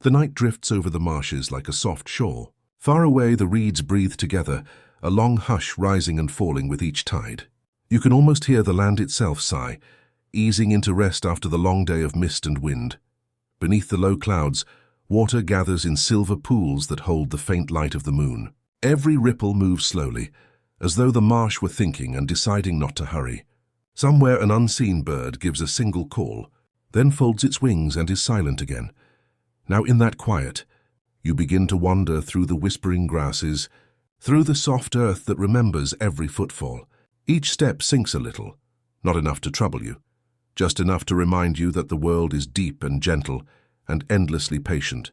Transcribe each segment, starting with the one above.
The night drifts over the marshes like a soft shawl. Far away, the reeds breathe together, a long hush rising and falling with each tide. You can almost hear the land itself sigh, easing into rest after the long day of mist and wind. Beneath the low clouds, water gathers in silver pools that hold the faint light of the moon. Every ripple moves slowly, as though the marsh were thinking and deciding not to hurry. Somewhere an unseen bird gives a single call, then folds its wings and is silent again. Now in that quiet, you begin to wander through the whispering grasses, through the soft earth that remembers every footfall. Each step sinks a little, not enough to trouble you, just enough to remind you that the world is deep and gentle and endlessly patient.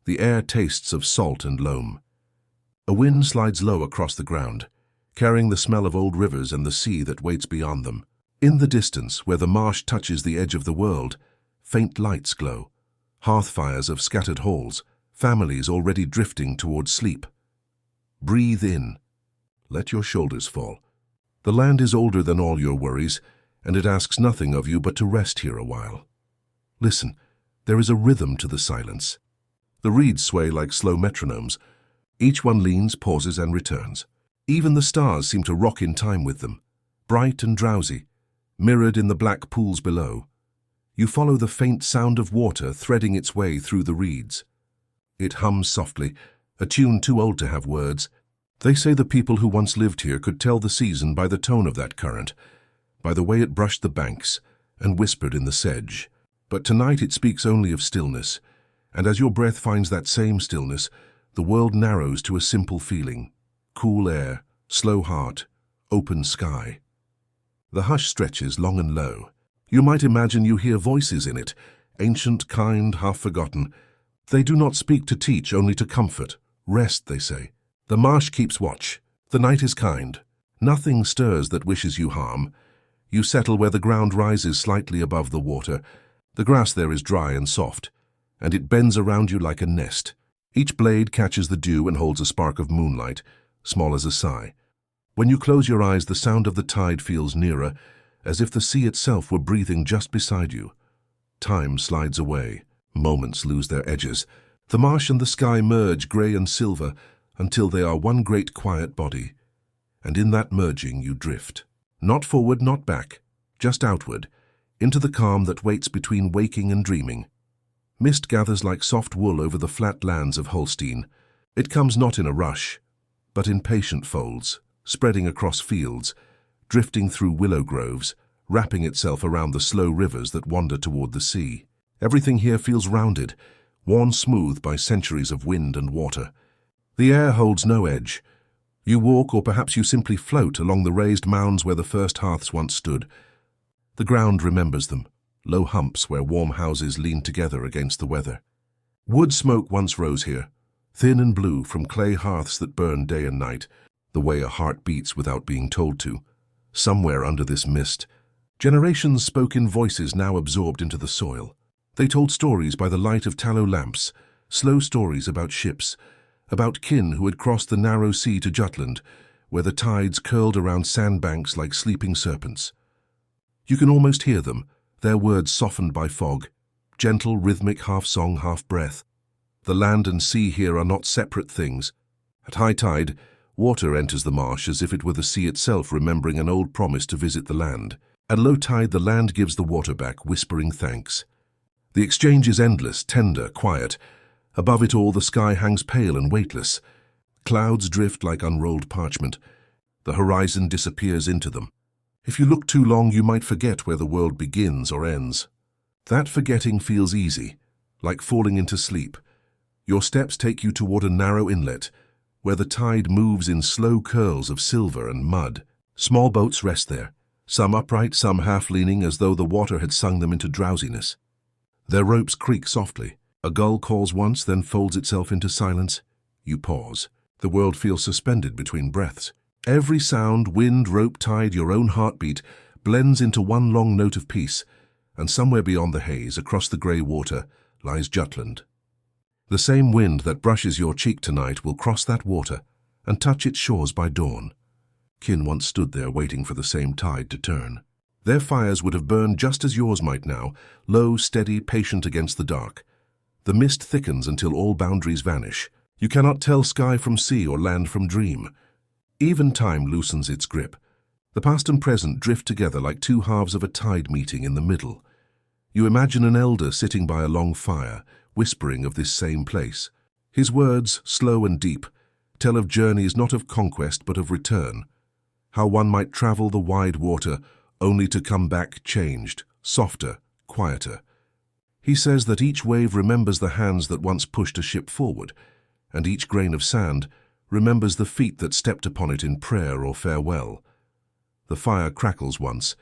The air tastes of salt and loam. A wind slides low across the ground, carrying the smell of old rivers and the sea that waits beyond them. In the distance, where the marsh touches the edge of the world, faint lights glow, hearth fires of scattered halls, families already drifting towards sleep. Breathe in. Let your shoulders fall. The land is older than all your worries, and it asks nothing of you but to rest here a while. Listen, there is a rhythm to the silence. The reeds sway like slow metronomes. Each one leans, pauses, and returns. Even the stars seem to rock in time with them, bright and drowsy, mirrored in the black pools below. You follow the faint sound of water threading its way through the reeds. It hums softly, a tune too old to have words. They say the people who once lived here could tell the season by the tone of that current, by the way it brushed the banks and whispered in the sedge. But tonight it speaks only of stillness, and as your breath finds that same stillness, the world narrows to a simple feeling: cool air, slow heart, open sky. The hush stretches long and low. You might imagine you hear voices in it, ancient, kind, half-forgotten. They do not speak to teach, only to comfort. Rest, they say. The marsh keeps watch. The night is kind. Nothing stirs that wishes you harm. You settle where the ground rises slightly above the water. The grass there is dry and soft, and it bends around you like a nest. Each blade catches the dew and holds a spark of moonlight, small as a sigh. When you close your eyes, the sound of the tide feels nearer, as if the sea itself were breathing just beside you. Time slides away. Moments lose their edges. The marsh and the sky merge, grey and silver, until they are one great quiet body. And in that merging you drift. Not forward, not back, just outward, into the calm that waits between waking and dreaming. Mist gathers like soft wool over the flat lands of Holstein. It comes not in a rush, but in patient folds, spreading across fields, drifting through willow groves, wrapping itself around the slow rivers that wander toward the sea. Everything here feels rounded, worn smooth by centuries of wind and water. The air holds no edge. You walk, or perhaps you simply float, along the raised mounds where the first hearths once stood. The ground remembers them, low humps where warm houses lean together against the weather. Wood smoke once rose here, thin and blue from clay hearths that burn day and night, the way a heart beats without being told to. Somewhere under this mist, generations spoke in voices now absorbed into the soil. They told stories by the light of tallow lamps, slow stories about ships, about kin who had crossed the narrow sea to Jutland, where the tides curled around sandbanks like sleeping serpents. You can almost hear them, their words softened by fog, gentle, rhythmic, half-song, half-breath. The land and sea here are not separate things. At high tide, water enters the marsh as if it were the sea itself remembering an old promise to visit the land. At low tide, the land gives the water back, whispering thanks. The exchange is endless, tender, quiet. Above it all, the sky hangs pale and weightless. Clouds drift like unrolled parchment. The horizon disappears into them. If you look too long, you might forget where the world begins or ends. That forgetting feels easy, like falling into sleep. Your steps take you toward a narrow inlet, where the tide moves in slow curls of silver and mud. Small boats rest there, some upright, some half-leaning, as though the water had sung them into drowsiness. Their ropes creak softly. A gull calls once, then folds itself into silence. You pause. The world feels suspended between breaths. Every sound, wind, rope, tide, your own heartbeat, blends into one long note of peace, and somewhere beyond the haze, across the grey water, lies Jutland. The same wind that brushes your cheek tonight will cross that water and touch its shores by dawn. Kin once stood there waiting for the same tide to turn. Their fires would have burned just as yours might now, low, steady, patient against the dark. The mist thickens until all boundaries vanish. You cannot tell sky from sea or land from dream. Even time loosens its grip. The past and present drift together like two halves of a tide meeting in the middle. You imagine an elder sitting by a long fire, whispering of this same place. His words, slow and deep, tell of journeys not of conquest but of return. How one might travel the wide water only to come back changed, softer, quieter. He says that each wave remembers the hands that once pushed a ship forward, and each grain of sand remembers the feet that stepped upon it in prayer or farewell. The fire crackles once,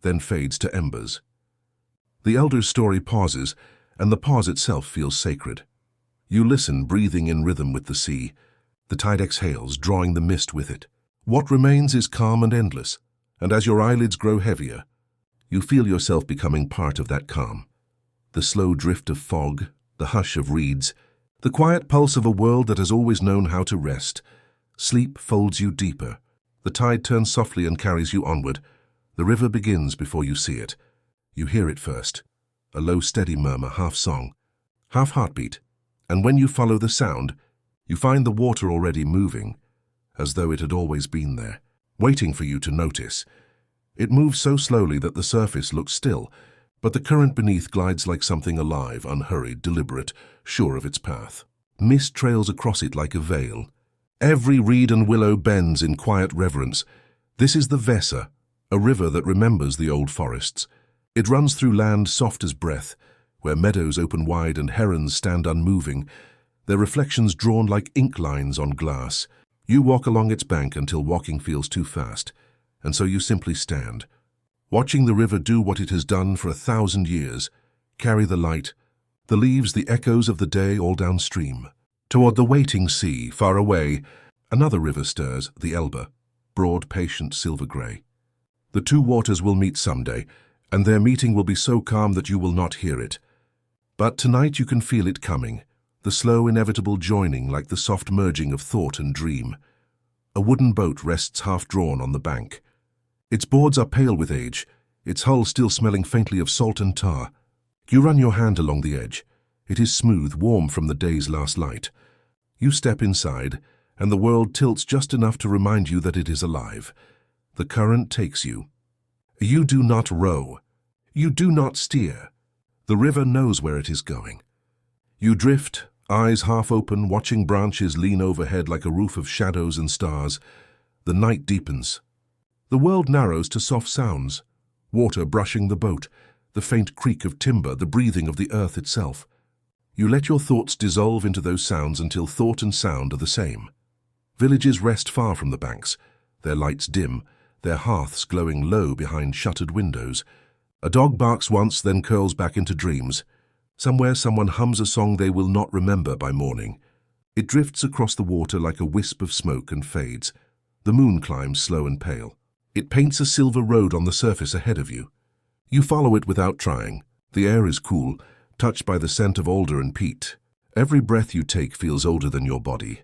then fades to embers. The elder's story pauses, and the pause itself feels sacred. You listen, breathing in rhythm with the sea. The tide exhales, drawing the mist with it. What remains is calm and endless, and as your eyelids grow heavier, you feel yourself becoming part of that calm. The slow drift of fog, the hush of reeds, the quiet pulse of a world that has always known how to rest. Sleep folds you deeper. The tide turns softly and carries you onward. The river begins before you see it. You hear it first, a low steady murmur, half song, half heartbeat, and when you follow the sound, you find the water already moving, as though it had always been there, waiting for you to notice. It moves so slowly that the surface looks still, but the current beneath glides like something alive, unhurried, deliberate, sure of its path. Mist trails across it like a veil. Every reed and willow bends in quiet reverence. This is the Vesa, a river that remembers the old forests. It runs through land soft as breath, where meadows open wide and herons stand unmoving, their reflections drawn like ink lines on glass. You walk along its bank until walking feels too fast, and so you simply stand, watching the river do what it has done for 1,000 years, carry the light, the leaves, the echoes of the day all downstream. Toward the waiting sea, far away, another river stirs, the Elbe, broad, patient, silver-grey. The two waters will meet someday, and their meeting will be so calm that you will not hear it. But tonight you can feel it coming, the slow, inevitable joining like the soft merging of thought and dream. A wooden boat rests half-drawn on the bank. Its boards are pale with age, its hull still smelling faintly of salt and tar. You run your hand along the edge. It is smooth, warm from the day's last light. You step inside, and the world tilts just enough to remind you that it is alive. The current takes you. You do not row. You do not steer. The river knows where it is going. You drift, eyes half open, watching branches lean overhead like a roof of shadows and stars. The night deepens. The world narrows to soft sounds. Water brushing the boat, the faint creak of timber, the breathing of the earth itself. You let your thoughts dissolve into those sounds until thought and sound are the same. Villages rest far from the banks, their lights dim, their hearths glowing low behind shuttered windows. A dog barks once, then curls back into dreams. Somewhere someone hums a song they will not remember by morning. It drifts across the water like a wisp of smoke and fades. The moon climbs slow and pale. It paints a silver road on the surface ahead of you. You follow it without trying. The air is cool, touched by the scent of alder and peat. Every breath you take feels older than your body,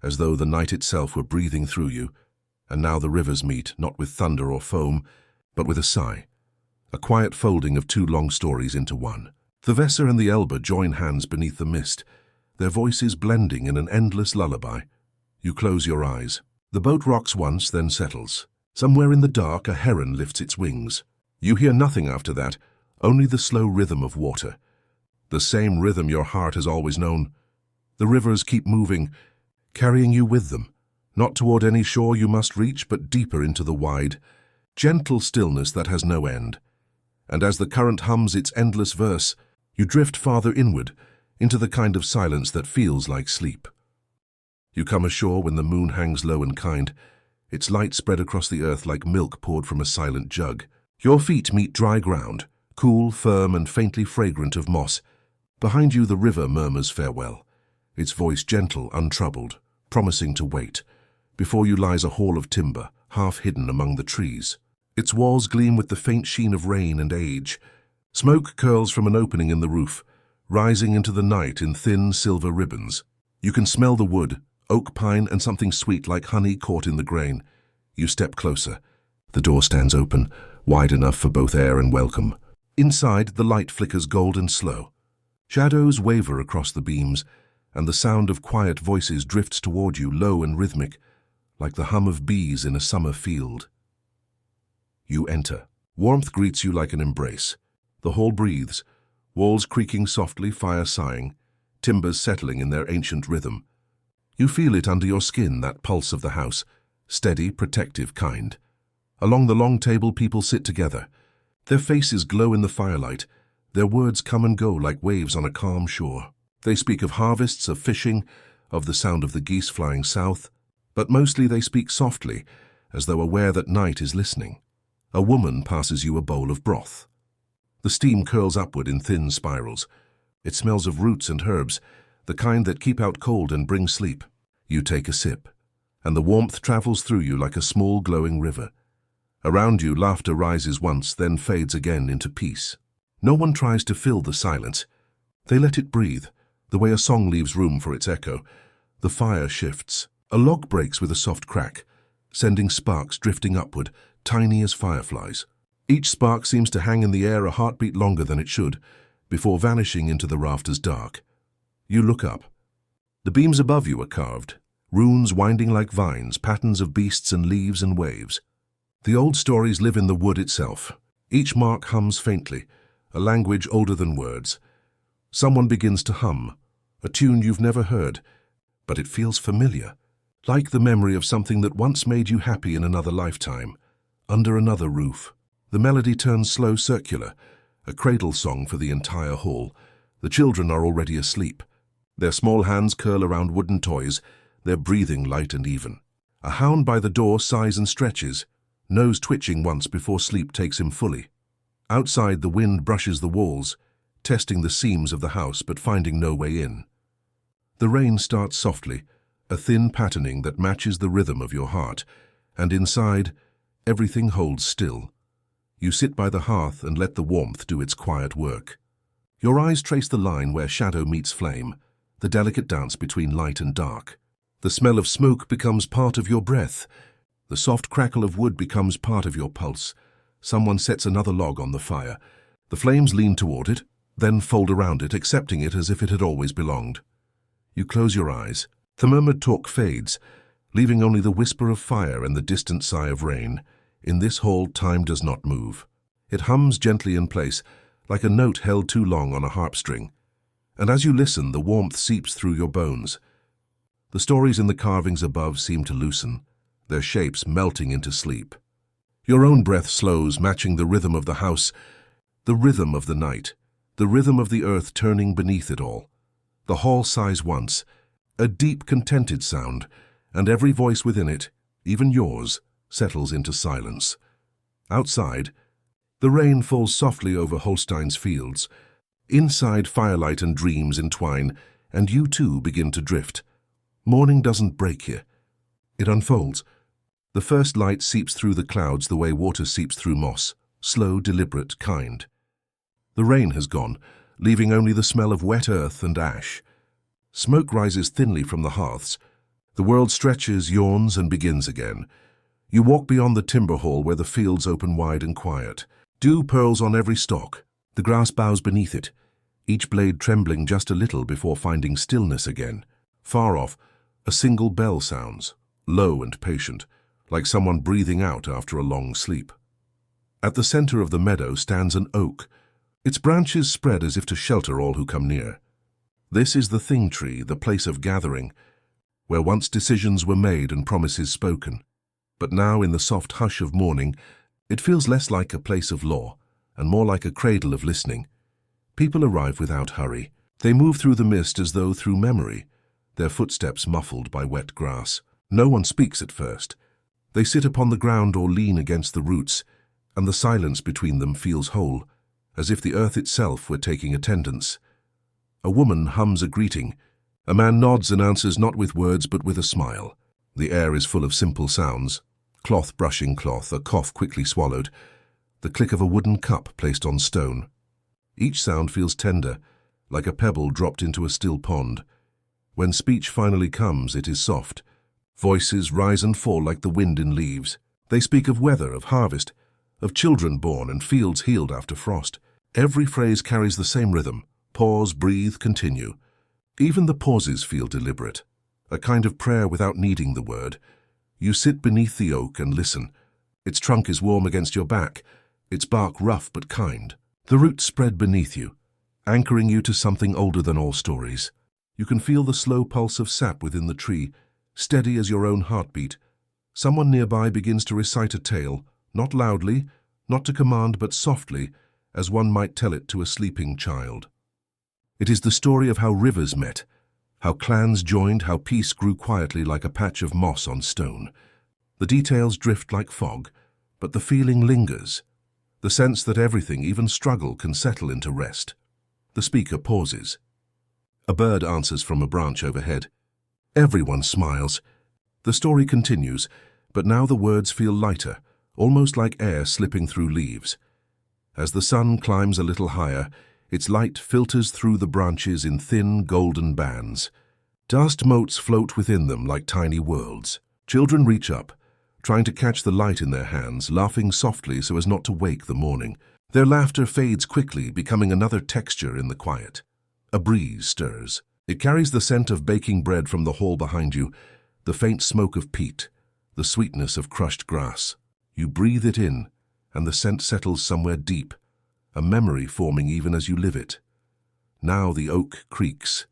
as though the night itself were breathing through you. And now the rivers meet, not with thunder or foam, but with a sigh, a quiet folding of two long stories into one. The Weser and the Elbe join hands beneath the mist, their voices blending in an endless lullaby. You close your eyes. The boat rocks once, then settles. Somewhere in the dark, a heron lifts its wings. You hear nothing after that, only the slow rhythm of water. The same rhythm your heart has always known. The rivers keep moving, carrying you with them. Not toward any shore you must reach, but deeper into the wide, gentle stillness that has no end. And as the current hums its endless verse, you drift farther inward, into the kind of silence that feels like sleep. You come ashore when the moon hangs low and kind, its light spread across the earth like milk poured from a silent jug. Your feet meet dry ground, cool, firm, and faintly fragrant of moss. Behind you the river murmurs farewell, its voice gentle, untroubled, promising to wait. Before you lies a hall of timber, half hidden among the trees. Its walls gleam with the faint sheen of rain and age. Smoke curls from an opening in the roof, rising into the night in thin silver ribbons. You can smell the wood, oak pine, and something sweet like honey caught in the grain. You step closer. The door stands open, wide enough for both air and welcome. Inside, the light flickers gold and slow, Shadows waver across the beams, and the sound of quiet voices drifts toward you, low and rhythmic, like the hum of bees in a summer field. You enter. Warmth greets you like an embrace. The hall breathes, walls creaking softly, fire sighing, timbers settling in their ancient rhythm. You feel it under your skin, that pulse of the house, steady, protective, kind. Along the long table, people sit together. Their faces glow in the firelight. Their words come and go like waves on a calm shore. They speak of harvests, of fishing, of the sound of the geese flying south, but mostly they speak softly, as though aware that night is listening. A woman passes you a bowl of broth. The steam curls upward in thin spirals. It smells of roots and herbs, the kind that keep out cold and bring sleep. You take a sip, and the warmth travels through you like a small glowing river. Around you, laughter rises once, then fades again into peace. No one tries to fill the silence. They let it breathe, the way a song leaves room for its echo. The fire shifts. A log breaks with a soft crack, sending sparks drifting upward, tiny as fireflies. Each spark seems to hang in the air a heartbeat longer than it should, before vanishing into the rafters' dark. You look up. The beams above you are carved, runes winding like vines, patterns of beasts and leaves and waves. The old stories live in the wood itself. Each mark hums faintly, a language older than words. Someone begins to hum, a tune you've never heard, but it feels familiar, like the memory of something that once made you happy in another lifetime, under another roof. The melody turns slow, circular, a cradle song for the entire hall. The children are already asleep. Their small hands curl around wooden toys, their breathing light and even. A hound by the door sighs and stretches, nose twitching once before sleep takes him fully. Outside, the wind brushes the walls, testing the seams of the house but finding no way in. The rain starts softly, a thin patterning that matches the rhythm of your heart, and inside, everything holds still. You sit by the hearth and let the warmth do its quiet work. Your eyes trace the line where shadow meets flame, the delicate dance between light and dark. The smell of smoke becomes part of your breath. The soft crackle of wood becomes part of your pulse. Someone sets another log on the fire. The flames lean toward it, then fold around it, accepting it as if it had always belonged. You close your eyes. The murmured talk fades, leaving only the whisper of fire and the distant sigh of rain. In this hall, time does not move. It hums gently in place, like a note held too long on a harp string. And as you listen, the warmth seeps through your bones. The stories in the carvings above seem to loosen, their shapes melting into sleep. Your own breath slows, matching the rhythm of the house, the rhythm of the night, the rhythm of the earth turning beneath it all. The hall sighs once, a deep, contented sound, and every voice within it, even yours, settles into silence. Outside, the rain falls softly over Holstein's fields. Inside, firelight and dreams entwine, and you too begin to drift. Morning doesn't break here. It unfolds. The first light seeps through the clouds the way water seeps through moss, slow, deliberate, kind. The rain has gone, leaving only the smell of wet earth and ash. Smoke rises thinly from the hearths. The world stretches, yawns, and begins again. You walk beyond the timber hall where the fields open wide and quiet. Dew pearls on every stalk. The grass bows beneath it, each blade trembling just a little before finding stillness again. Far off, a single bell sounds, low and patient, like someone breathing out after a long sleep. At the center of the meadow stands an oak, its branches spread as if to shelter all who come near. This is the thing tree, the place of gathering, where once decisions were made and promises spoken. But now, in the soft hush of morning, it feels less like a place of law and more like a cradle of listening. People arrive without hurry. They move through the mist as though through memory, their footsteps muffled by wet grass. No one speaks at first. They sit upon the ground or lean against the roots, and the silence between them feels whole, as if the earth itself were taking attendance. A woman hums a greeting. A man nods and answers not with words but with a smile. The air is full of simple sounds. Cloth brushing cloth, a cough quickly swallowed, the click of a wooden cup placed on stone. Each sound feels tender, like a pebble dropped into a still pond. When speech finally comes, it is soft. Voices rise and fall like the wind in leaves. They speak of weather, of harvest, of children born and fields healed after frost. Every phrase carries the same rhythm, Pause, breathe, continue. Even the pauses feel deliberate, a kind of prayer without needing the word. You sit beneath the oak and listen. Its trunk is warm against your back, its bark rough but kind. The roots spread beneath you, anchoring you to something older than all stories. You can feel the slow pulse of sap within the tree, steady as your own heartbeat. Someone nearby begins to recite a tale, not loudly, not to command, but softly, as one might tell it to a sleeping child. It is the story of how rivers met, how clans joined, how peace grew quietly like a patch of moss on stone. The details drift like fog, but the feeling lingers, the sense that everything, even struggle, can settle into rest. The speaker pauses. A bird answers from a branch overhead. Everyone smiles. The story continues, but now the words feel lighter, almost like air slipping through leaves. As the sun climbs a little higher, its light filters through the branches in thin, golden bands. Dust motes float within them like tiny worlds. Children reach up, trying to catch the light in their hands, laughing softly so as not to wake the morning. Their laughter fades quickly, becoming another texture in the quiet. A breeze stirs. It carries the scent of baking bread from the hall behind you, the faint smoke of peat, the sweetness of crushed grass. You breathe it in, and the scent settles somewhere deep, a memory forming even as you live it. Now the oak creaks,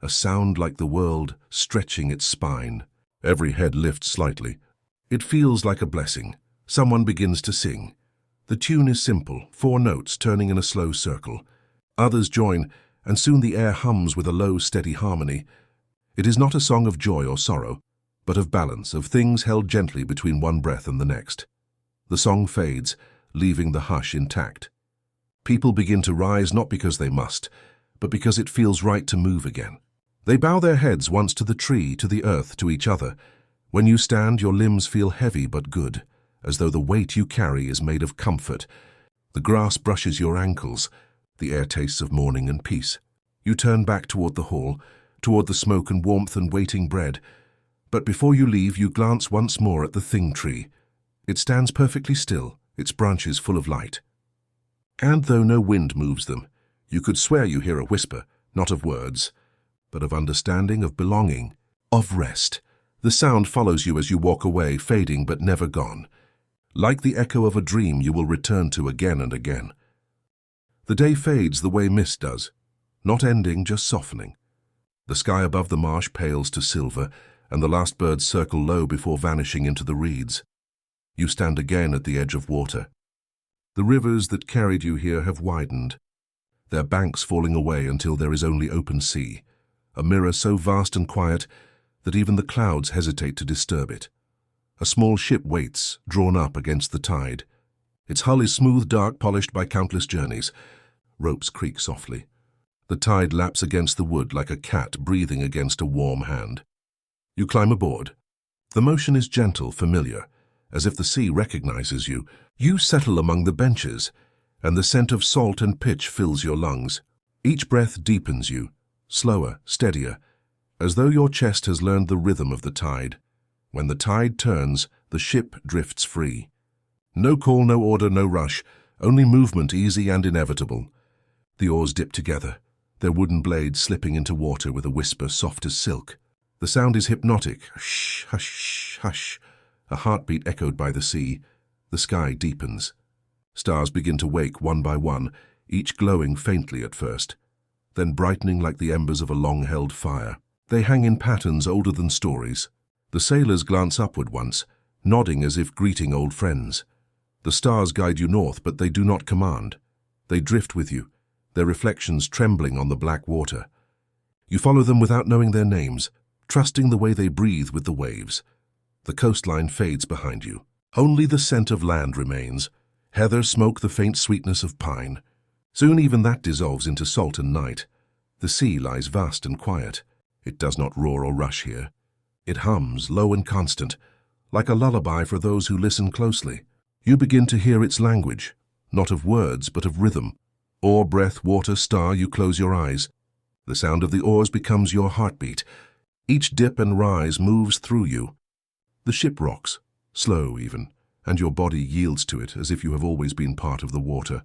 a sound like the world stretching its spine. Every head lifts slightly. It feels like a blessing. Someone begins to sing. The tune is simple, 4 notes turning in a slow circle. Others join, and soon the air hums with a low, steady harmony. It is not a song of joy or sorrow, but of balance, of things held gently between one breath and the next. The song fades, leaving the hush intact. People begin to rise not because they must, but because it feels right to move again. They bow their heads once to the tree, to the earth, to each other. When you stand, your limbs feel heavy but good, as though the weight you carry is made of comfort. The grass brushes your ankles, the air tastes of morning and peace. You turn back toward the hall, toward the smoke and warmth and waiting bread. But before you leave, you glance once more at the thing tree. It stands perfectly still, its branches full of light. And though no wind moves them, you could swear you hear a whisper, not of words, but of understanding, of belonging, of rest. The sound follows you as you walk away, fading but never gone. Like the echo of a dream you will return to again and again. The day fades the way mist does, not ending, just softening. The sky above the marsh pales to silver, and the last birds circle low before vanishing into the reeds. You stand again at the edge of water. The rivers that carried you here have widened, their banks falling away until there is only open sea, a mirror so vast and quiet that even the clouds hesitate to disturb it. A small ship waits, drawn up against the tide. Its hull is smooth, dark, polished by countless journeys. Ropes creak softly. The tide laps against the wood like a cat breathing against a warm hand. You climb aboard. The motion is gentle, familiar, as if the sea recognizes you. You settle among the benches, and the scent of salt and pitch fills your lungs. Each breath deepens you, slower, steadier, as though your chest has learned the rhythm of the tide. When the tide turns, the ship drifts free. No call, no order, no rush, only movement easy and inevitable. The oars dip together, their wooden blades slipping into water with a whisper soft as silk. The sound is hypnotic. Hush, hush, hush. A heartbeat echoed by the sea. The sky deepens. Stars begin to wake one by one, each glowing faintly at first, then brightening like the embers of a long-held fire. They hang in patterns older than stories. The sailors glance upward once, nodding as if greeting old friends. The stars guide you north, but they do not command. They drift with you, their reflections trembling on the black water. You follow them without knowing their names, trusting the way they breathe with the waves. The coastline fades behind you. Only the scent of land remains. Heather, smoke, the faint sweetness of pine. Soon even that dissolves into salt and night. The sea lies vast and quiet. It does not roar or rush here. It hums, low and constant, like a lullaby for those who listen closely. You begin to hear its language, not of words but of rhythm. Oar, breath, water, star, you close your eyes. The sound of the oars becomes your heartbeat. Each dip and rise moves through you. The ship rocks, slow even, and your body yields to it as if you have always been part of the water.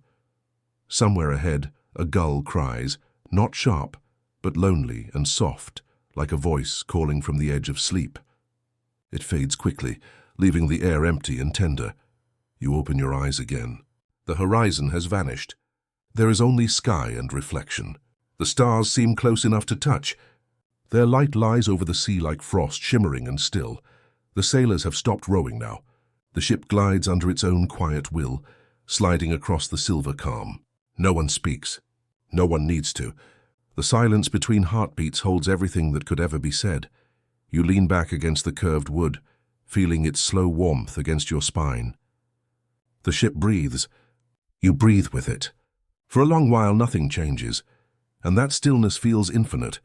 Somewhere ahead, a gull cries, Not sharp, but lonely and soft, like a voice calling from the edge of sleep. It fades quickly, leaving the air empty and tender. You open your eyes again. The horizon has vanished. There is only sky and reflection. The stars seem close enough to touch. Their light lies over the sea like frost, shimmering and still. The sailors have stopped rowing now. The ship glides under its own quiet will, sliding across the silver calm. No one speaks. No one needs to. The silence between heartbeats holds everything that could ever be said. You lean back against the curved wood, feeling its slow warmth against your spine. The ship breathes. You breathe with it. For a long while nothing changes, and that stillness feels infinite.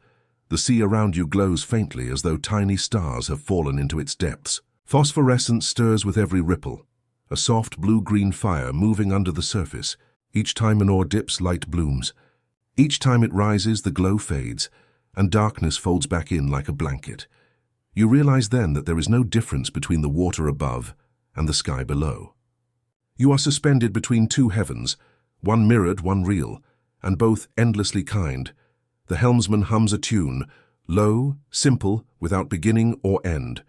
The sea around you glows faintly as though tiny stars have fallen into its depths. Phosphorescence stirs with every ripple, a soft blue-green fire moving under the surface. Each time an oar dips, light blooms. Each time it rises, the glow fades, and darkness folds back in like a blanket. You realize then that there is no difference between the water above and the sky below. You are suspended between two heavens, one mirrored, one real, and both endlessly kind. The helmsman hums a tune, low, simple, without beginning or end.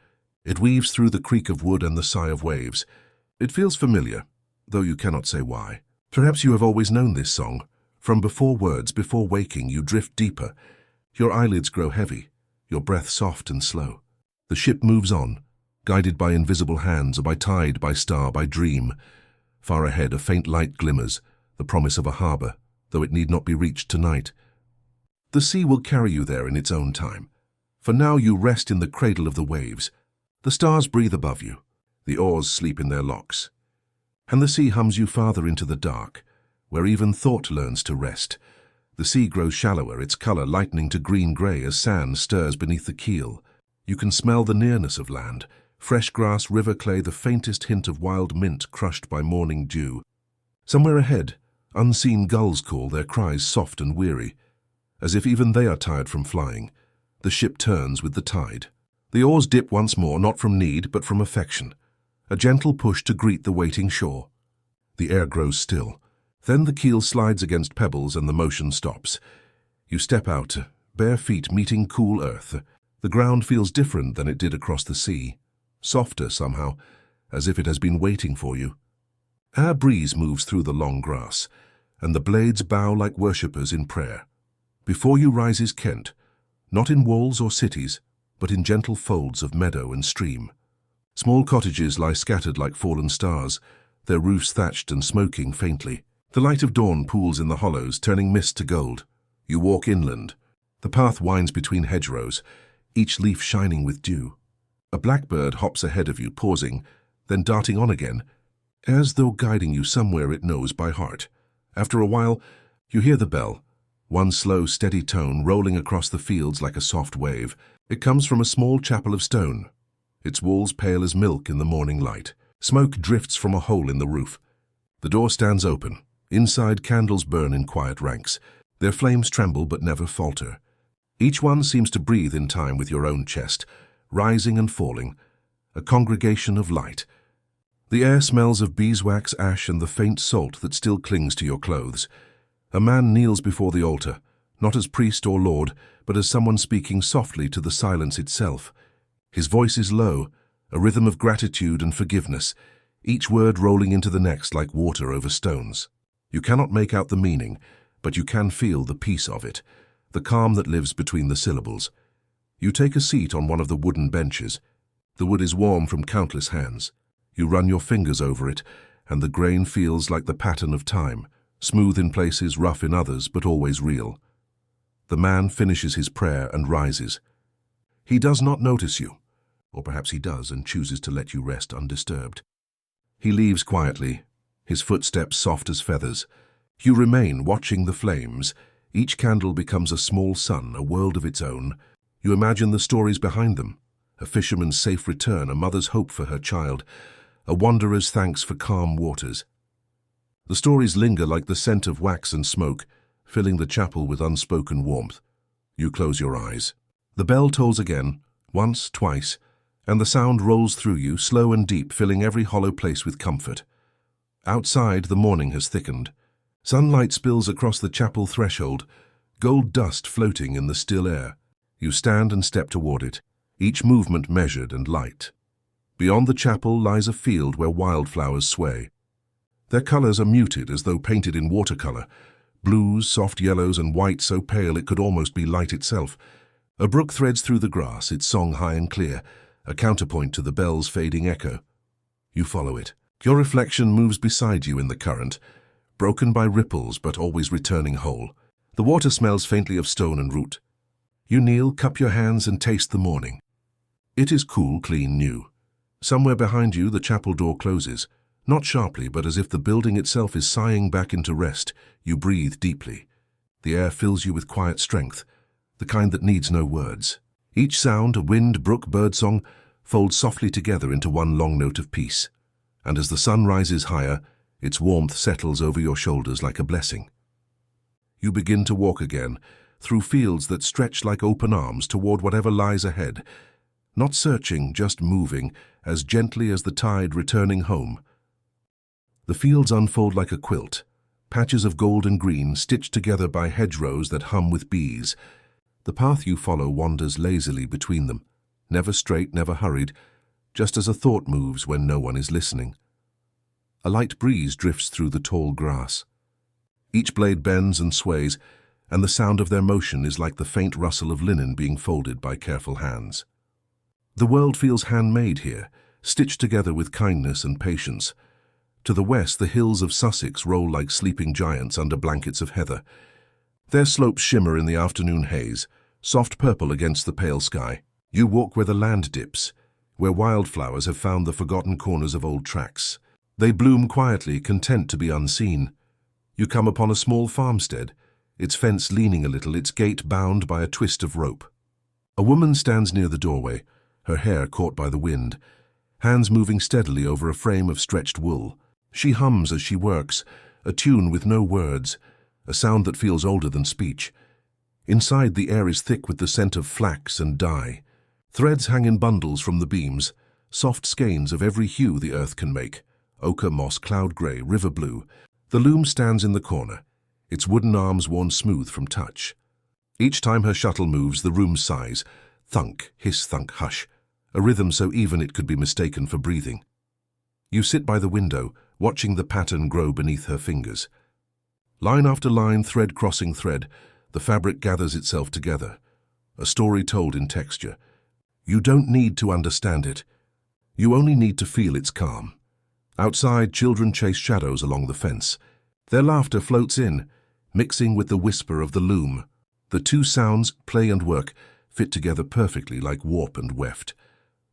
It weaves through the creak of wood and the sigh of waves. It feels familiar, though you cannot say why. Perhaps you have always known this song. From before words, before waking, you drift deeper. Your eyelids grow heavy, your breath soft and slow. The ship moves on, guided by invisible hands, or by tide, by star, by dream. Far ahead, a faint light glimmers, the promise of a harbour, though it need not be reached tonight. The sea will carry you there in its own time. For now you rest in the cradle of the waves. The stars breathe above you. The oars sleep in their locks. And the sea hums you farther into the dark, where even thought learns to rest. The sea grows shallower, its colour lightening to green-grey as sand stirs beneath the keel. You can smell the nearness of land, fresh grass, river clay, the faintest hint of wild mint crushed by morning dew. Somewhere ahead, unseen gulls call, their cries soft and weary. As if even they are tired from flying, the ship turns with the tide. The oars dip once more, not from need, but from affection. A gentle push to greet the waiting shore. The air grows still. Then the keel slides against pebbles and the motion stops. You step out, bare feet meeting cool earth. The ground feels different than it did across the sea. Softer somehow, as if it has been waiting for you. A breeze moves through the long grass, and the blades bow like worshippers in prayer. Before you rises Kent, not in walls or cities, but in gentle folds of meadow and stream. Small cottages lie scattered like fallen stars, their roofs thatched and smoking faintly. The light of dawn pools in the hollows, turning mist to gold. You walk inland. The path winds between hedgerows, each leaf shining with dew. A blackbird hops ahead of you, pausing, then darting on again, as though guiding you somewhere it knows by heart. After a while, you hear the bell, one slow, steady tone rolling across the fields like a soft wave. It comes from a small chapel of stone, its walls pale as milk in the morning light. Smoke drifts from a hole in the roof. The door stands open. Inside, candles burn in quiet ranks. Their flames tremble but never falter. Each one seems to breathe in time with your own chest, rising and falling, a congregation of light. The air smells of beeswax, ash, and the faint salt that still clings to your clothes. A man kneels before the altar, not as priest or lord, but as someone speaking softly to the silence itself. His voice is low, a rhythm of gratitude and forgiveness, each word rolling into the next like water over stones. You cannot make out the meaning, but you can feel the peace of it, the calm that lives between the syllables. You take a seat on one of the wooden benches. The wood is warm from countless hands. You run your fingers over it, and the grain feels like the pattern of time, smooth in places, rough in others, but always real. The man finishes his prayer and rises. He does not notice you, or perhaps he does and chooses to let you rest undisturbed. He leaves quietly, his footsteps soft as feathers. You remain watching the flames. Each candle becomes a small sun, a world of its own. You imagine the stories behind them, a fisherman's safe return, a mother's hope for her child, a wanderer's thanks for calm waters. The stories linger like the scent of wax and smoke, filling the chapel with unspoken warmth. You close your eyes. The bell tolls again, once, twice, and the sound rolls through you, slow and deep, filling every hollow place with comfort. Outside, the morning has thickened. Sunlight spills across the chapel threshold, gold dust floating in the still air. You stand and step toward it, each movement measured and light. Beyond the chapel lies a field where wildflowers sway. Their colors are muted as though painted in watercolor, blues, soft yellows, and white so pale it could almost be light itself. A brook threads through the grass, its song high and clear, a counterpoint to the bell's fading echo. You follow it. Your reflection moves beside you in the current, broken by ripples but always returning whole. The water smells faintly of stone and root. You kneel, cup your hands, and taste the morning. It is cool, clean, new. Somewhere behind you the chapel door closes, not sharply but as if the building itself is sighing back into rest. You breathe deeply. The air fills you with quiet strength, the kind that needs no words. Each sound, a wind, brook, birdsong, folds softly together into one long note of peace. And as the sun rises higher, its warmth settles over your shoulders like a blessing. You begin to walk again, through fields that stretch like open arms toward whatever lies ahead, not searching, just moving, as gently as the tide returning home. The fields unfold like a quilt, patches of gold and green stitched together by hedgerows that hum with bees. The path you follow wanders lazily between them, never straight, never hurried, just as a thought moves when no one is listening. A light breeze drifts through the tall grass. Each blade bends and sways, and the sound of their motion is like the faint rustle of linen being folded by careful hands. The world feels handmade here, stitched together with kindness and patience. To the west, the hills of Sussex roll like sleeping giants under blankets of heather. Their slopes shimmer in the afternoon haze, soft purple against the pale sky. You walk where the land dips, where wildflowers have found the forgotten corners of old tracks. They bloom quietly, content to be unseen. You come upon a small farmstead, its fence leaning a little, its gate bound by a twist of rope. A woman stands near the doorway, her hair caught by the wind, hands moving steadily over a frame of stretched wool. She hums as she works, a tune with no words, a sound that feels older than speech. Inside, the air is thick with the scent of flax and dye. Threads hang in bundles from the beams, soft skeins of every hue the earth can make, ochre, moss, cloud grey, river blue. The loom stands in the corner, its wooden arms worn smooth from touch. Each time her shuttle moves, the room sighs, thunk, hiss, thunk, hush, a rhythm so even it could be mistaken for breathing. You sit by the window, watching the pattern grow beneath her fingers. Line after line, thread crossing thread, the fabric gathers itself together, a story told in texture. You don't need to understand it. You only need to feel its calm. Outside, children chase shadows along the fence. Their laughter floats in, mixing with the whisper of the loom. The two sounds, play and work, fit together perfectly like warp and weft.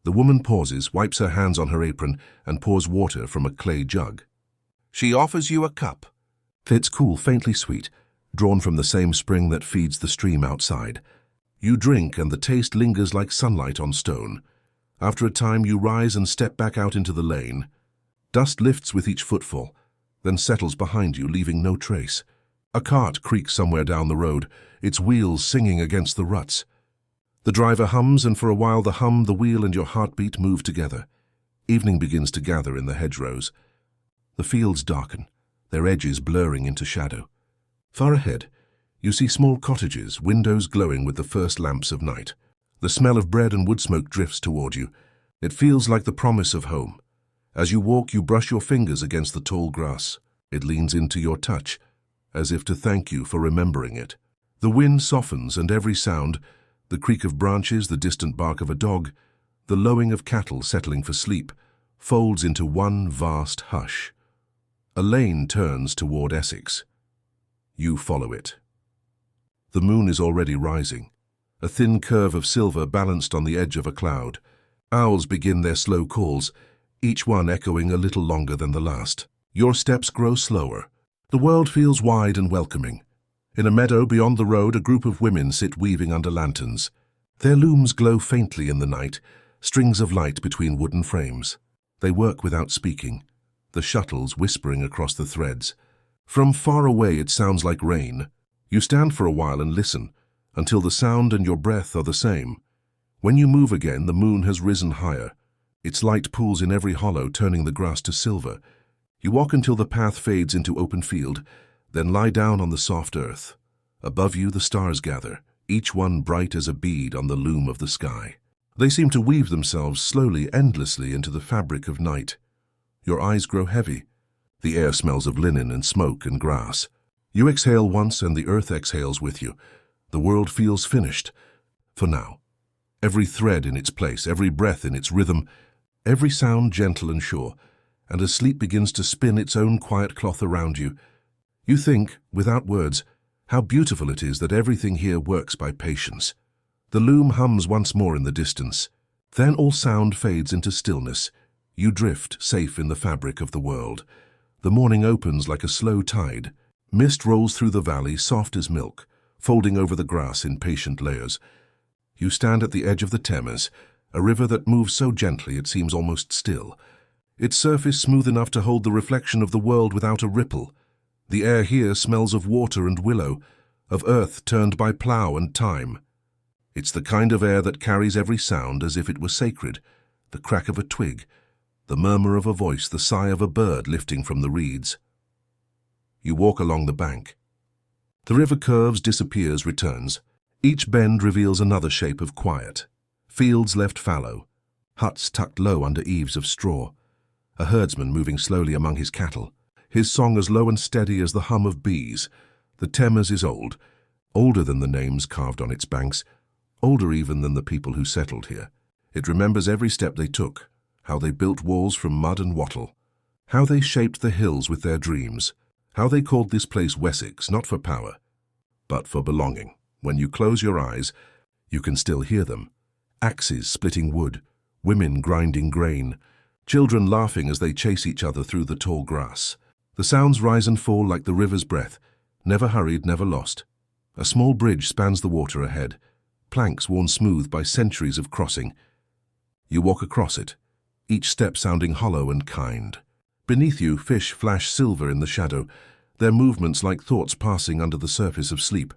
The woman pauses, wipes her hands on her apron, and pours water from a clay jug. She offers you a cup. It's cool, faintly sweet, drawn from the same spring that feeds the stream outside. You drink, and the taste lingers like sunlight on stone. After a time, you rise and step back out into the lane. Dust lifts with each footfall, then settles behind you, leaving no trace. A cart creaks somewhere down the road, its wheels singing against the ruts. The driver hums, and for a while the hum, the wheel, and your heartbeat move together. Evening begins to gather in the hedgerows. The fields darken, their edges blurring into shadow. Far ahead, you see small cottages, windows glowing with the first lamps of night. The smell of bread and wood smoke drifts toward you. It feels like the promise of home. As you walk, you brush your fingers against the tall grass. It leans into your touch, as if to thank you for remembering it. The wind softens, and every sound, the creak of branches, the distant bark of a dog, the lowing of cattle settling for sleep, folds into one vast hush. A lane turns toward Essex. You follow it. The moon is already rising, a thin curve of silver balanced on the edge of a cloud. Owls begin their slow calls, each one echoing a little longer than the last. Your steps grow slower. The world feels wide and welcoming. In a meadow beyond the road, a group of women sit weaving under lanterns. Their looms glow faintly in the night, strings of light between wooden frames. They work without speaking, the shuttles whispering across the threads. From far away it sounds like rain. You stand for a while and listen, until the sound and your breath are the same. When you move again, the moon has risen higher. Its light pools in every hollow, turning the grass to silver. You walk until the path fades into open field, then lie down on the soft earth. Above you the stars gather, each one bright as a bead on the loom of the sky. They seem to weave themselves slowly, endlessly into the fabric of night. Your eyes grow heavy. The air smells of linen and smoke and grass. You exhale once and the earth exhales with you. The world feels finished. For now. Every thread in its place, every breath in its rhythm, every sound gentle and sure. And as sleep begins to spin its own quiet cloth around you, you think, without words, how beautiful it is that everything here works by patience. The loom hums once more in the distance. Then all sound fades into stillness. You drift, safe in the fabric of the world. The morning opens like a slow tide. Mist rolls through the valley, soft as milk, folding over the grass in patient layers. You stand at the edge of the Thames, a river that moves so gently it seems almost still. Its surface smooth enough to hold the reflection of the world without a ripple. The air here smells of water and willow, of earth turned by plough and time. It's the kind of air that carries every sound as if it were sacred, the crack of a twig, the murmur of a voice, the sigh of a bird lifting from the reeds. You walk along the bank. The river curves, disappears, returns. Each bend reveals another shape of quiet. Fields left fallow, huts tucked low under eaves of straw, a herdsman moving slowly among his cattle, his song as low and steady as the hum of bees. The Thames is old, older than the names carved on its banks, older even than the people who settled here. It remembers every step they took, how they built walls from mud and wattle, how they shaped the hills with their dreams, how they called this place Wessex, not for power, but for belonging. When you close your eyes, you can still hear them. Axes splitting wood, women grinding grain, children laughing as they chase each other through the tall grass. The sounds rise and fall like the river's breath, never hurried, never lost. A small bridge spans the water ahead, planks worn smooth by centuries of crossing. You walk across it, each step sounding hollow and kind. Beneath you, fish flash silver in the shadow, their movements like thoughts passing under the surface of sleep.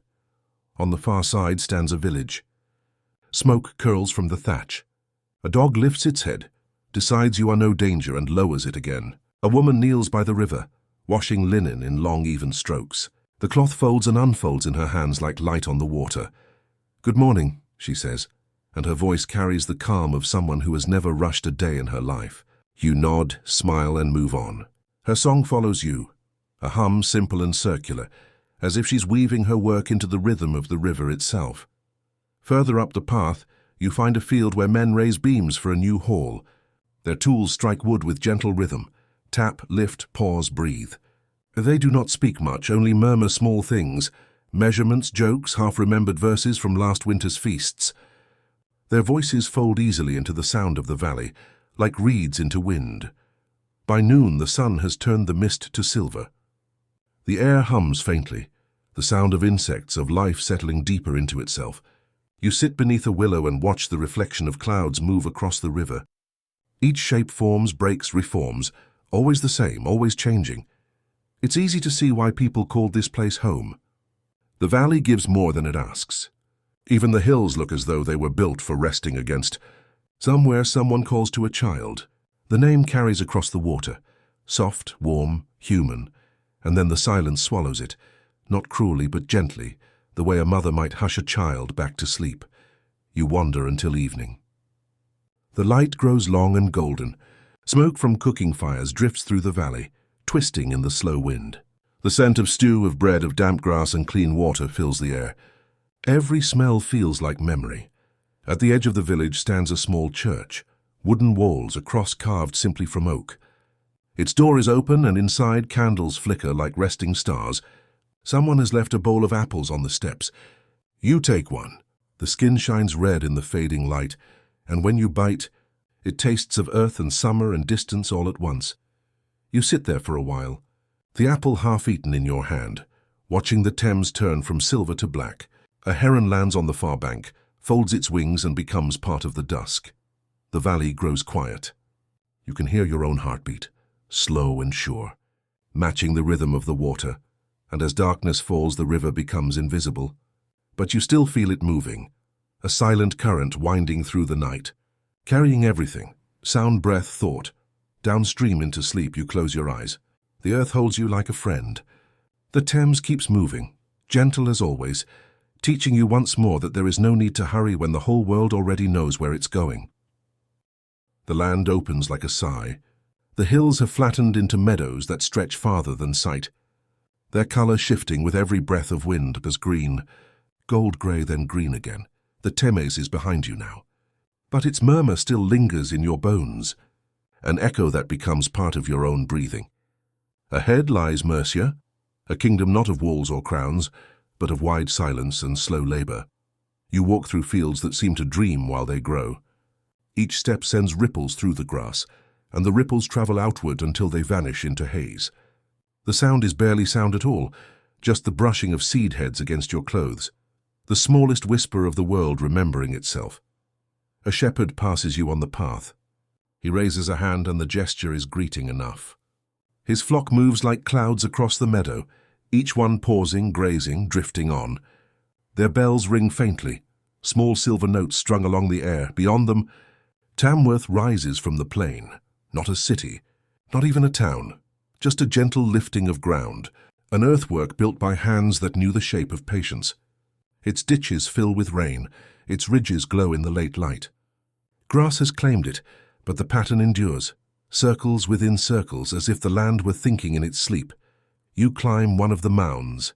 On the far side stands a village. Smoke curls from the thatch. A dog lifts its head, decides you are no danger and lowers it again. A woman kneels by the river, washing linen in long, even strokes. The cloth folds and unfolds in her hands like light on the water. "Good morning," she says, and her voice carries the calm of someone who has never rushed a day in her life. You nod, smile, and move on. Her song follows you, a hum simple and circular, as if she's weaving her work into the rhythm of the river itself. Further up the path, you find a field where men raise beams for a new hall. Their tools strike wood with gentle rhythm. Tap, lift, pause, breathe. They do not speak much, only murmur small things, measurements, jokes, half-remembered verses from last winter's feasts. Their voices fold easily into the sound of the valley, like reeds into wind. By noon, the sun has turned the mist to silver. The air hums faintly, the sound of insects, of life settling deeper into itself. You sit beneath a willow and watch the reflection of clouds move across the river. Each shape forms, breaks, reforms, always the same, always changing. It's easy to see why people called this place home. The valley gives more than it asks. Even the hills look as though they were built for resting against. Somewhere someone calls to a child. The name carries across the water, soft, warm, human, and then the silence swallows it, not cruelly but gently, the way a mother might hush a child back to sleep. You wander until evening. The light grows long and golden. Smoke from cooking fires drifts through the valley, twisting in the slow wind. The scent of stew, of bread, of damp grass and clean water fills the air. Every smell feels like memory. At the edge of the village stands a small church, wooden walls, a cross carved simply from oak. Its door is open and inside candles flicker like resting stars. Someone has left a bowl of apples on the steps. You take one. The skin shines red in the fading light, and when you bite, it tastes of earth and summer and distance all at once. You sit there for a while, the apple half-eaten in your hand, watching the Thames turn from silver to black. A heron lands on the far bank, folds its wings and becomes part of the dusk. The valley grows quiet. You can hear your own heartbeat, slow and sure, matching the rhythm of the water, and as darkness falls the river becomes invisible. But you still feel it moving, a silent current winding through the night, carrying everything, sound, breath, thought. Downstream into sleep you close your eyes. The earth holds you like a friend. The Thames keeps moving, gentle as always, teaching you once more that there is no need to hurry when the whole world already knows where it's going. The land opens like a sigh. The hills have flattened into meadows that stretch farther than sight, their color shifting with every breath of wind as green, gold-gray then green again. The Thames is behind you now, but its murmur still lingers in your bones, an echo that becomes part of your own breathing. Ahead lies Mercia, a kingdom not of walls or crowns, but of wide silence and slow labor. You walk through fields that seem to dream while they grow. Each step sends ripples through the grass, and the ripples travel outward until they vanish into haze. The sound is barely sound at all, just the brushing of seed heads against your clothes, the smallest whisper of the world remembering itself. A shepherd passes you on the path. He raises a hand and the gesture is greeting enough. His flock moves like clouds across the meadow, each one pausing, grazing, drifting on. Their bells ring faintly, small silver notes strung along the air. Beyond them, Tamworth rises from the plain, not a city, not even a town, just a gentle lifting of ground, an earthwork built by hands that knew the shape of patience. Its ditches fill with rain, its ridges glow in the late light. Grass has claimed it, but the pattern endures, circles within circles as if the land were thinking in its sleep. You climb one of the mounds.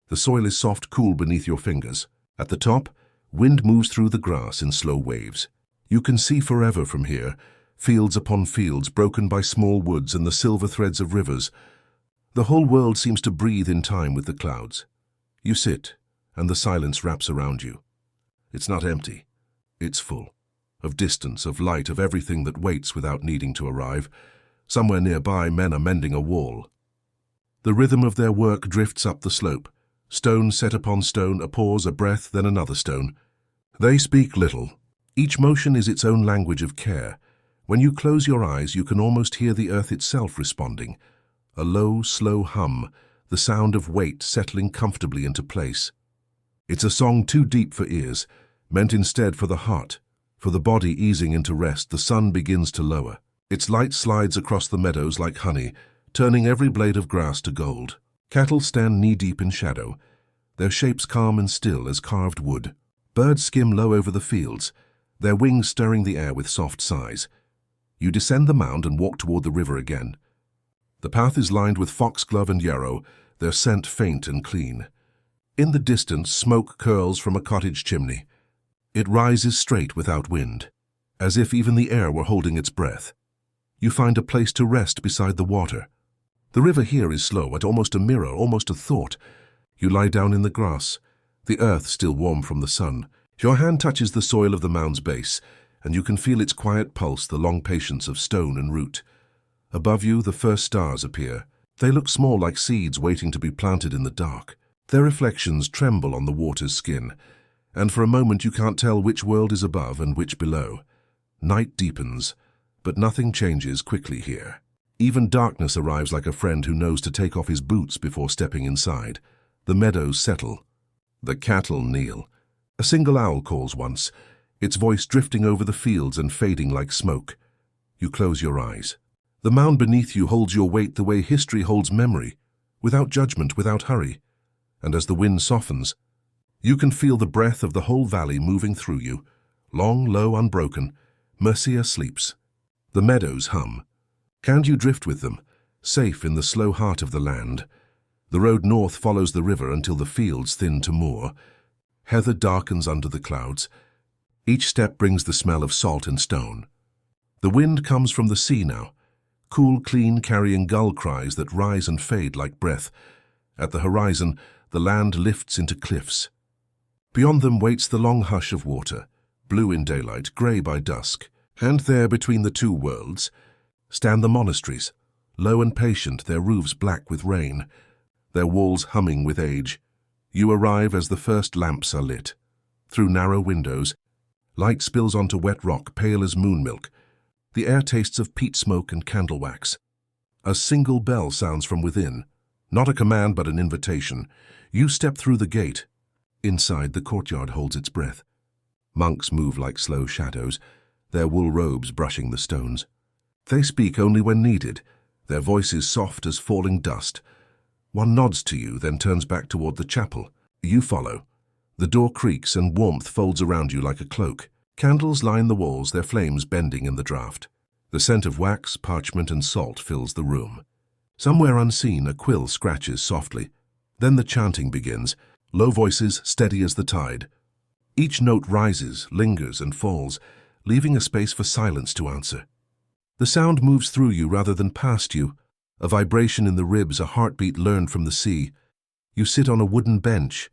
The soil is soft, cool beneath your fingers. At the top, wind moves through the grass in slow waves. You can see forever from here, fields upon fields broken by small woods and the silver threads of rivers. The whole world seems to breathe in time with the clouds. You sit, and the silence wraps around you. It's not empty. It's full. Of distance, of light, of everything that waits without needing to arrive. Somewhere nearby, men are mending a wall. The rhythm of their work drifts up the slope. Stone set upon stone, a pause, a breath, then another stone. They speak little. Each motion is its own language of care. When you close your eyes, you can almost hear the earth itself responding. A low, slow hum, the sound of weight settling comfortably into place. It's a song too deep for ears, meant instead for the heart. For the body easing into rest, the sun begins to lower. Its light slides across the meadows like honey, turning every blade of grass to gold. Cattle stand knee-deep in shadow, their shapes calm and still as carved wood. Birds skim low over the fields, their wings stirring the air with soft sighs. You descend the mound and walk toward the river again. The path is lined with foxglove and yarrow, their scent faint and clean. In the distance, smoke curls from a cottage chimney. It rises straight without wind, as if even the air were holding its breath. You find a place to rest beside the water. The river here is slow, at almost a mirror, almost a thought. You lie down in the grass, the earth still warm from the sun. Your hand touches the soil of the mound's base, and you can feel its quiet pulse, the long patience of stone and root. Above you, the first stars appear. They look small, like seeds waiting to be planted in the dark. Their reflections tremble on the water's skin, and for a moment you can't tell which world is above and which below. Night deepens, but nothing changes quickly here. Even darkness arrives like a friend who knows to take off his boots before stepping inside. The meadows settle. The cattle kneel. A single owl calls once, its voice drifting over the fields and fading like smoke. You close your eyes. The mound beneath you holds your weight the way history holds memory, without judgment, without hurry. And as the wind softens, you can feel the breath of the whole valley moving through you. Long, low, unbroken, Mercia sleeps. The meadows hum. Can you drift with them, safe in the slow heart of the land? The road north follows the river until the fields thin to moor. Heather darkens under the clouds. Each step brings the smell of salt and stone. The wind comes from the sea now, cool, clean, carrying gull cries that rise and fade like breath. At the horizon, the land lifts into cliffs. Beyond them waits the long hush of water, blue in daylight, grey by dusk. And there, between the two worlds, stand the monasteries, low and patient, their roofs black with rain, their walls humming with age. You arrive as the first lamps are lit. Through narrow windows, light spills onto wet rock, pale as moon milk. The air tastes of peat smoke and candle wax. A single bell sounds from within, not a command but an invitation. You step through the gate. Inside, the courtyard holds its breath. Monks move like slow shadows, their wool robes brushing the stones. They speak only when needed, their voices soft as falling dust. One nods to you, then turns back toward the chapel. You follow. The door creaks and warmth folds around you like a cloak. Candles line the walls, their flames bending in the draught. The scent of wax, parchment, and salt fills the room. Somewhere unseen, a quill scratches softly. Then the chanting begins, low voices steady as the tide. Each note rises, lingers, and falls, leaving a space for silence to answer. The sound moves through you rather than past you, a vibration in the ribs, a heartbeat learned from the sea. You sit on a wooden bench.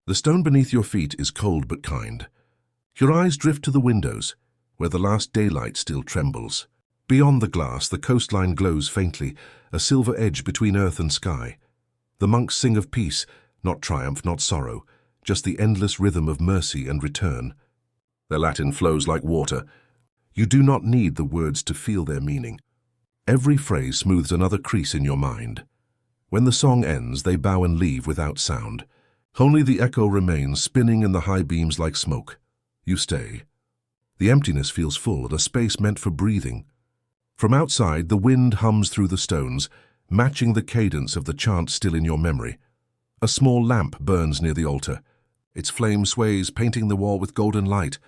The stone beneath your feet is cold but kind. Your eyes drift to the windows, where the last daylight still trembles. Beyond the glass, the coastline glows faintly, a silver edge between earth and sky. The monks sing of peace, not triumph, not sorrow, just the endless rhythm of mercy and return. Their Latin flows like water. You do not need the words to feel their meaning. Every phrase smooths another crease in your mind. When the song ends, they bow and leave without sound. Only the echo remains, spinning in the high beams like smoke. You stay. The emptiness feels full, a space meant for breathing. From outside, the wind hums through the stones, matching the cadence of the chant still in your memory. A small lamp burns near the altar. Its flame sways, painting the wall with golden light.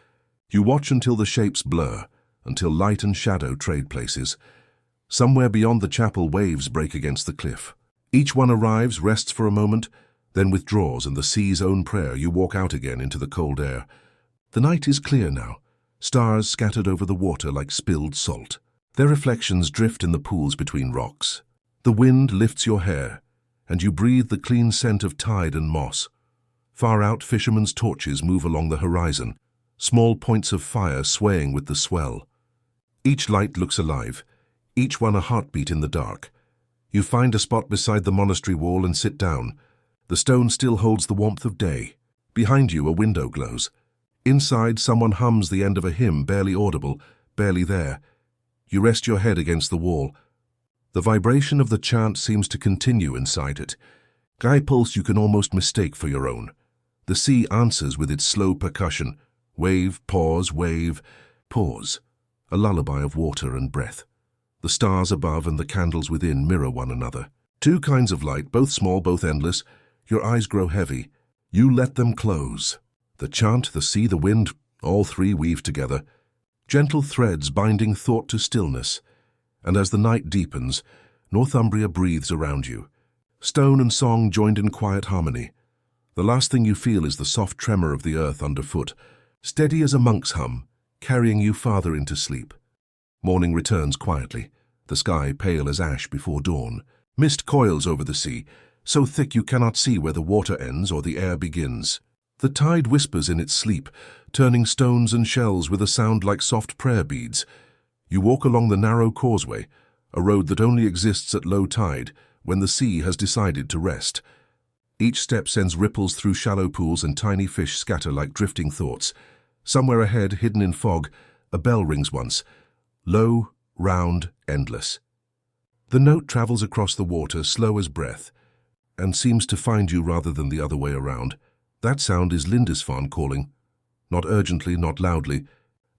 You watch until the shapes blur, until light and shadow trade places. Somewhere beyond the chapel, waves break against the cliff. Each one arrives, rests for a moment, then withdraws, and the sea's own prayer, you walk out again into the cold air. The night is clear now, stars scattered over the water like spilled salt. Their reflections drift in the pools between rocks. The wind lifts your hair, and you breathe the clean scent of tide and moss. Far out, fishermen's torches move along the horizon, small points of fire swaying with the swell. Each light looks alive, each one a heartbeat in the dark. You find a spot beside the monastery wall and sit down. The stone still holds the warmth of day. Behind you, a window glows. Inside, someone hums the end of a hymn, barely audible, barely there. You rest your head against the wall. The vibration of the chant seems to continue inside it. A pulse you can almost mistake for your own. The sea answers with its slow percussion. Wave, pause, pause. A lullaby of water and breath. The stars above and the candles within mirror one another. Two kinds of light, both small, both endless. Your eyes grow heavy. You let them close. The chant, the sea, the wind, all three weave together. Gentle threads binding thought to stillness. And as the night deepens, Northumbria breathes around you. Stone and song joined in quiet harmony. The last thing you feel is the soft tremor of the earth underfoot, steady as a monk's hum, carrying you farther into sleep. Morning returns quietly, the sky pale as ash before dawn. Mist coils over the sea, so thick you cannot see where the water ends or the air begins. The tide whispers in its sleep, turning stones and shells with a sound like soft prayer beads. You walk along the narrow causeway, a road that only exists at low tide, when the sea has decided to rest. Each step sends ripples through shallow pools and tiny fish scatter like drifting thoughts. Somewhere ahead, hidden in fog, a bell rings once. Low, round, endless. The note travels across the water, slow as breath, and seems to find you rather than the other way around. That sound is Lindisfarne calling, not urgently, not loudly,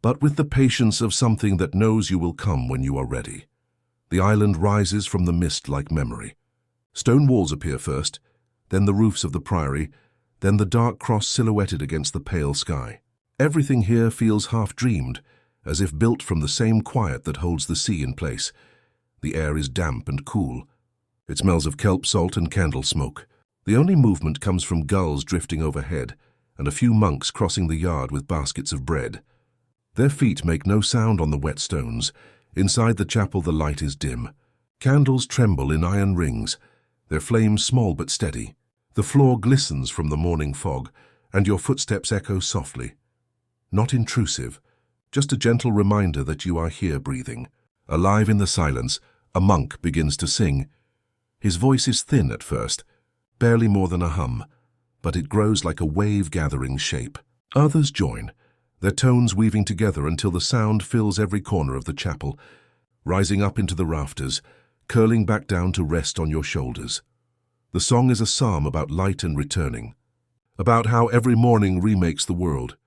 but with the patience of something that knows you will come when you are ready. The island rises from the mist like memory. Stone walls appear first, then the roofs of the priory, then the dark cross silhouetted against the pale sky. Everything here feels half-dreamed, as if built from the same quiet that holds the sea in place. The air is damp and cool. It smells of kelp, salt, and candle smoke. The only movement comes from gulls drifting overhead, and a few monks crossing the yard with baskets of bread. Their feet make no sound on the wet stones. Inside the chapel the light is dim. Candles tremble in iron rings, their flames small but steady. The floor glistens from the morning fog, and your footsteps echo softly. Not intrusive, just a gentle reminder that you are here breathing. Alive in the silence, a monk begins to sing. His voice is thin at first, barely more than a hum, but it grows like a wave gathering shape. Others join, their tones weaving together until the sound fills every corner of the chapel, rising up into the rafters, curling back down to rest on your shoulders. The song is a psalm about light and returning, about how every morning remakes the world.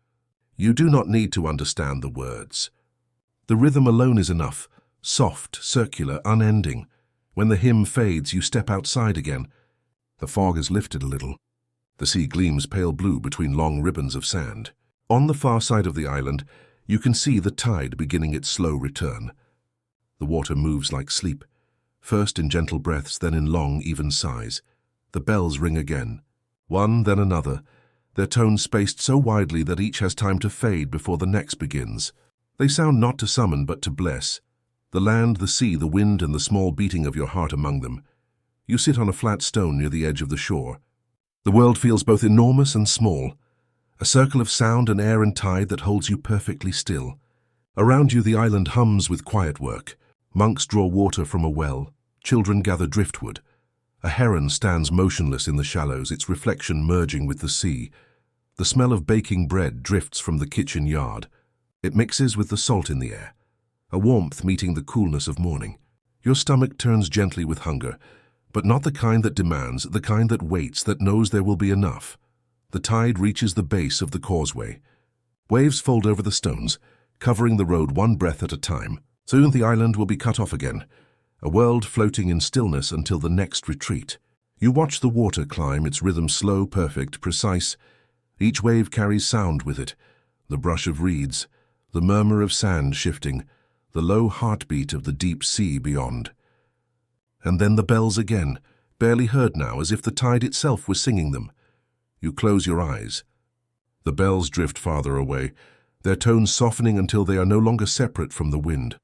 You do not need to understand the words. The rhythm alone is enough, soft, circular, unending. When the hymn fades, you step outside again. The fog is lifted a little. The sea gleams pale blue between long ribbons of sand. On the far side of the island, you can see the tide beginning its slow return. The water moves like sleep, first in gentle breaths, then in long, even sighs. The bells ring again, one, then another, their tones spaced so widely that each has time to fade before the next begins. They sound not to summon, but to bless. The land, the sea, the wind, and the small beating of your heart among them. You sit on a flat stone near the edge of the shore. The world feels both enormous and small, a circle of sound and air and tide that holds you perfectly still. Around you the island hums with quiet work. Monks draw water from a well. Children gather driftwood. A heron stands motionless in the shallows, its reflection merging with the sea. The smell of baking bread drifts from the kitchen yard. It mixes with the salt in the air, a warmth meeting the coolness of morning. Your stomach turns gently with hunger, but not the kind that demands, the kind that waits, that knows there will be enough. The tide reaches the base of the causeway. Waves fold over the stones, covering the road one breath at a time. Soon the island will be cut off again, a world floating in stillness until the next retreat. You watch the water climb, its rhythm slow, perfect, precise. Each wave carries sound with it, the brush of reeds, the murmur of sand shifting, the low heartbeat of the deep sea beyond. And then the bells again, barely heard now, as if the tide itself was singing them. You close your eyes. The bells drift farther away, their tones softening until they are no longer separate from the wind.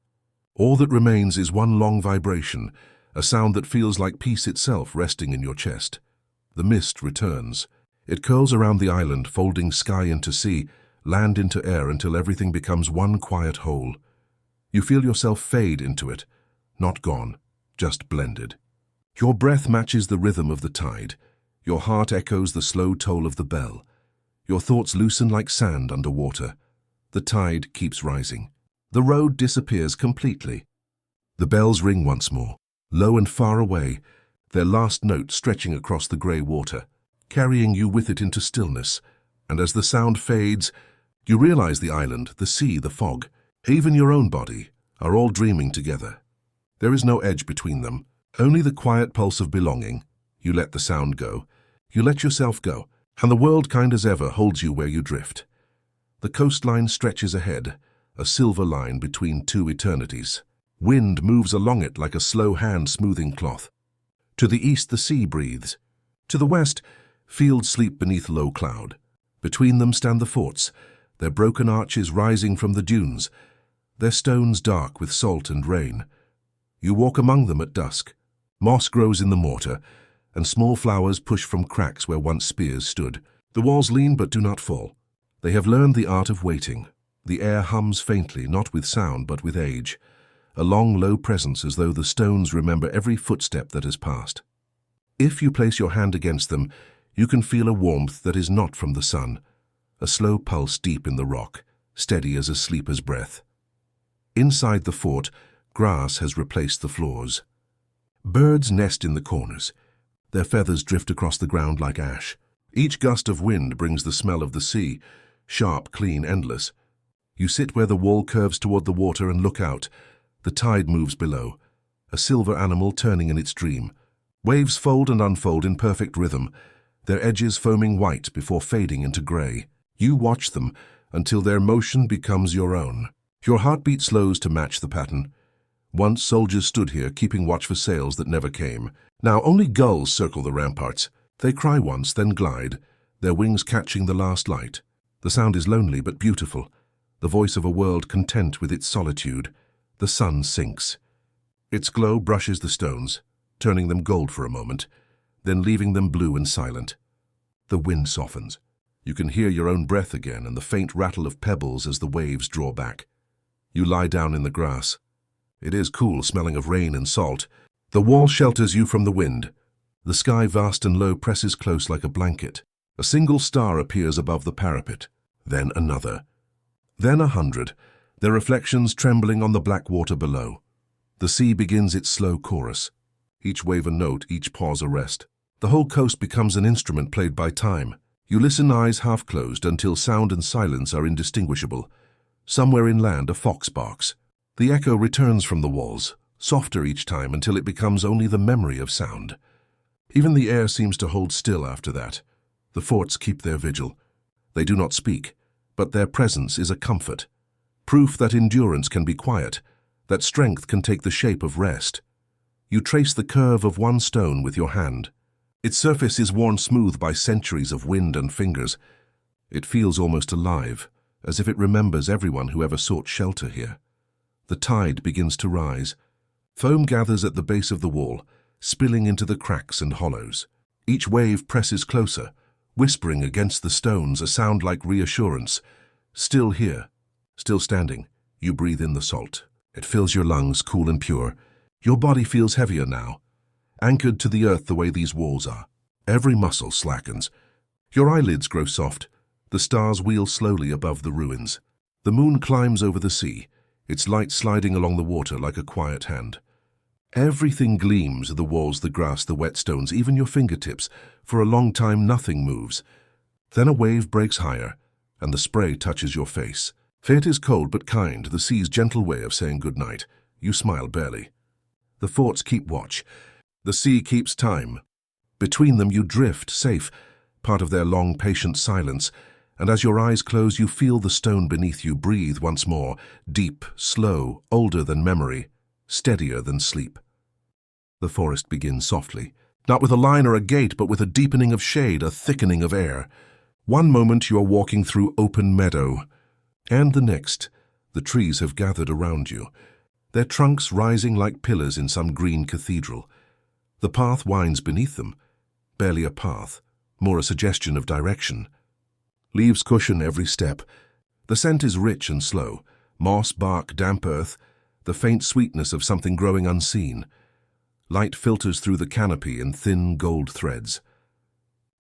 All that remains is one long vibration, a sound that feels like peace itself resting in your chest. The mist returns. It curls around the island, folding sky into sea, land into air, until everything becomes one quiet whole. You feel yourself fade into it, not gone, just blended. Your breath matches the rhythm of the tide. Your heart echoes the slow toll of the bell. Your thoughts loosen like sand under water. The tide keeps rising. The road disappears completely. The bells ring once more, low and far away, their last note stretching across the grey water, carrying you with it into stillness. And as the sound fades, you realize the island, the sea, the fog, even your own body, are all dreaming together. There is no edge between them, only the quiet pulse of belonging. You let the sound go, you let yourself go, and the world, kind as ever, holds you where you drift. The coastline stretches ahead, a silver line between two eternities. Wind moves along it like a slow hand smoothing cloth. To the east the sea breathes. To the west, fields sleep beneath low cloud. Between them stand the forts, their broken arches rising from the dunes, their stones dark with salt and rain. You walk among them at dusk. Moss grows in the mortar, and small flowers push from cracks where once spears stood. The walls lean but do not fall. They have learned the art of waiting. The air hums faintly, not with sound but with age, a long, low presence, as though the stones remember every footstep that has passed. If you place your hand against them, you can feel a warmth that is not from the sun, a slow pulse deep in the rock, steady as a sleeper's breath. Inside the fort, grass has replaced the floors. Birds nest in the corners. Their feathers drift across the ground like ash. Each gust of wind brings the smell of the sea, sharp, clean, endless. You sit where the wall curves toward the water and look out. The tide moves below, a silver animal turning in its dream. Waves fold and unfold in perfect rhythm, their edges foaming white before fading into grey. You watch them until their motion becomes your own. Your heartbeat slows to match the pattern. Once soldiers stood here, keeping watch for sails that never came. Now only gulls circle the ramparts. They cry once, then glide, their wings catching the last light. The sound is lonely but beautiful, the voice of a world content with its solitude. The sun sinks. Its glow brushes the stones, turning them gold for a moment, then leaving them blue and silent. The wind softens. You can hear your own breath again and the faint rattle of pebbles as the waves draw back. You lie down in the grass. It is cool, smelling of rain and salt. The wall shelters you from the wind. The sky, vast and low, presses close like a blanket. A single star appears above the parapet, then another. Then 100, their reflections trembling on the black water below. The sea begins its slow chorus. Each wave a note, each pause a rest. The whole coast becomes an instrument played by time. You listen, eyes half closed, until sound and silence are indistinguishable. Somewhere inland a fox barks. The echo returns from the walls, softer each time until it becomes only the memory of sound. Even the air seems to hold still after that. The forts keep their vigil. They do not speak, but their presence is a comfort. Proof that endurance can be quiet, that strength can take the shape of rest. You trace the curve of one stone with your hand. Its surface is worn smooth by centuries of wind and fingers. It feels almost alive, as if it remembers everyone who ever sought shelter here. The tide begins to rise. Foam gathers at the base of the wall, spilling into the cracks and hollows. Each wave presses closer, whispering against the stones, a sound like reassurance. Still here, still standing, you breathe in the salt. It fills your lungs, cool and pure. Your body feels heavier now, anchored to the earth the way these walls are. Every muscle slackens. Your eyelids grow soft. The stars wheel slowly above the ruins. The moon climbs over the sea, its light sliding along the water like a quiet hand. Everything gleams, the walls, the grass, the wet stones, even your fingertips. For a long time, nothing moves. Then a wave breaks higher, and the spray touches your face. Fate is cold but kind, the sea's gentle way of saying goodnight. You smile barely. The forts keep watch. The sea keeps time. Between them you drift, safe, part of their long, patient silence, and as your eyes close you feel the stone beneath you breathe once more, deep, slow, older than memory, steadier than sleep. The forest begins softly, not with a line or a gate, but with a deepening of shade, a thickening of air. One moment you are walking through open meadow, and the next, the trees have gathered around you, their trunks rising like pillars in some green cathedral. The path winds beneath them, barely a path, more a suggestion of direction. Leaves cushion every step. The scent is rich and slow, moss, bark, damp earth, the faint sweetness of something growing unseen. Light filters through the canopy in thin gold threads.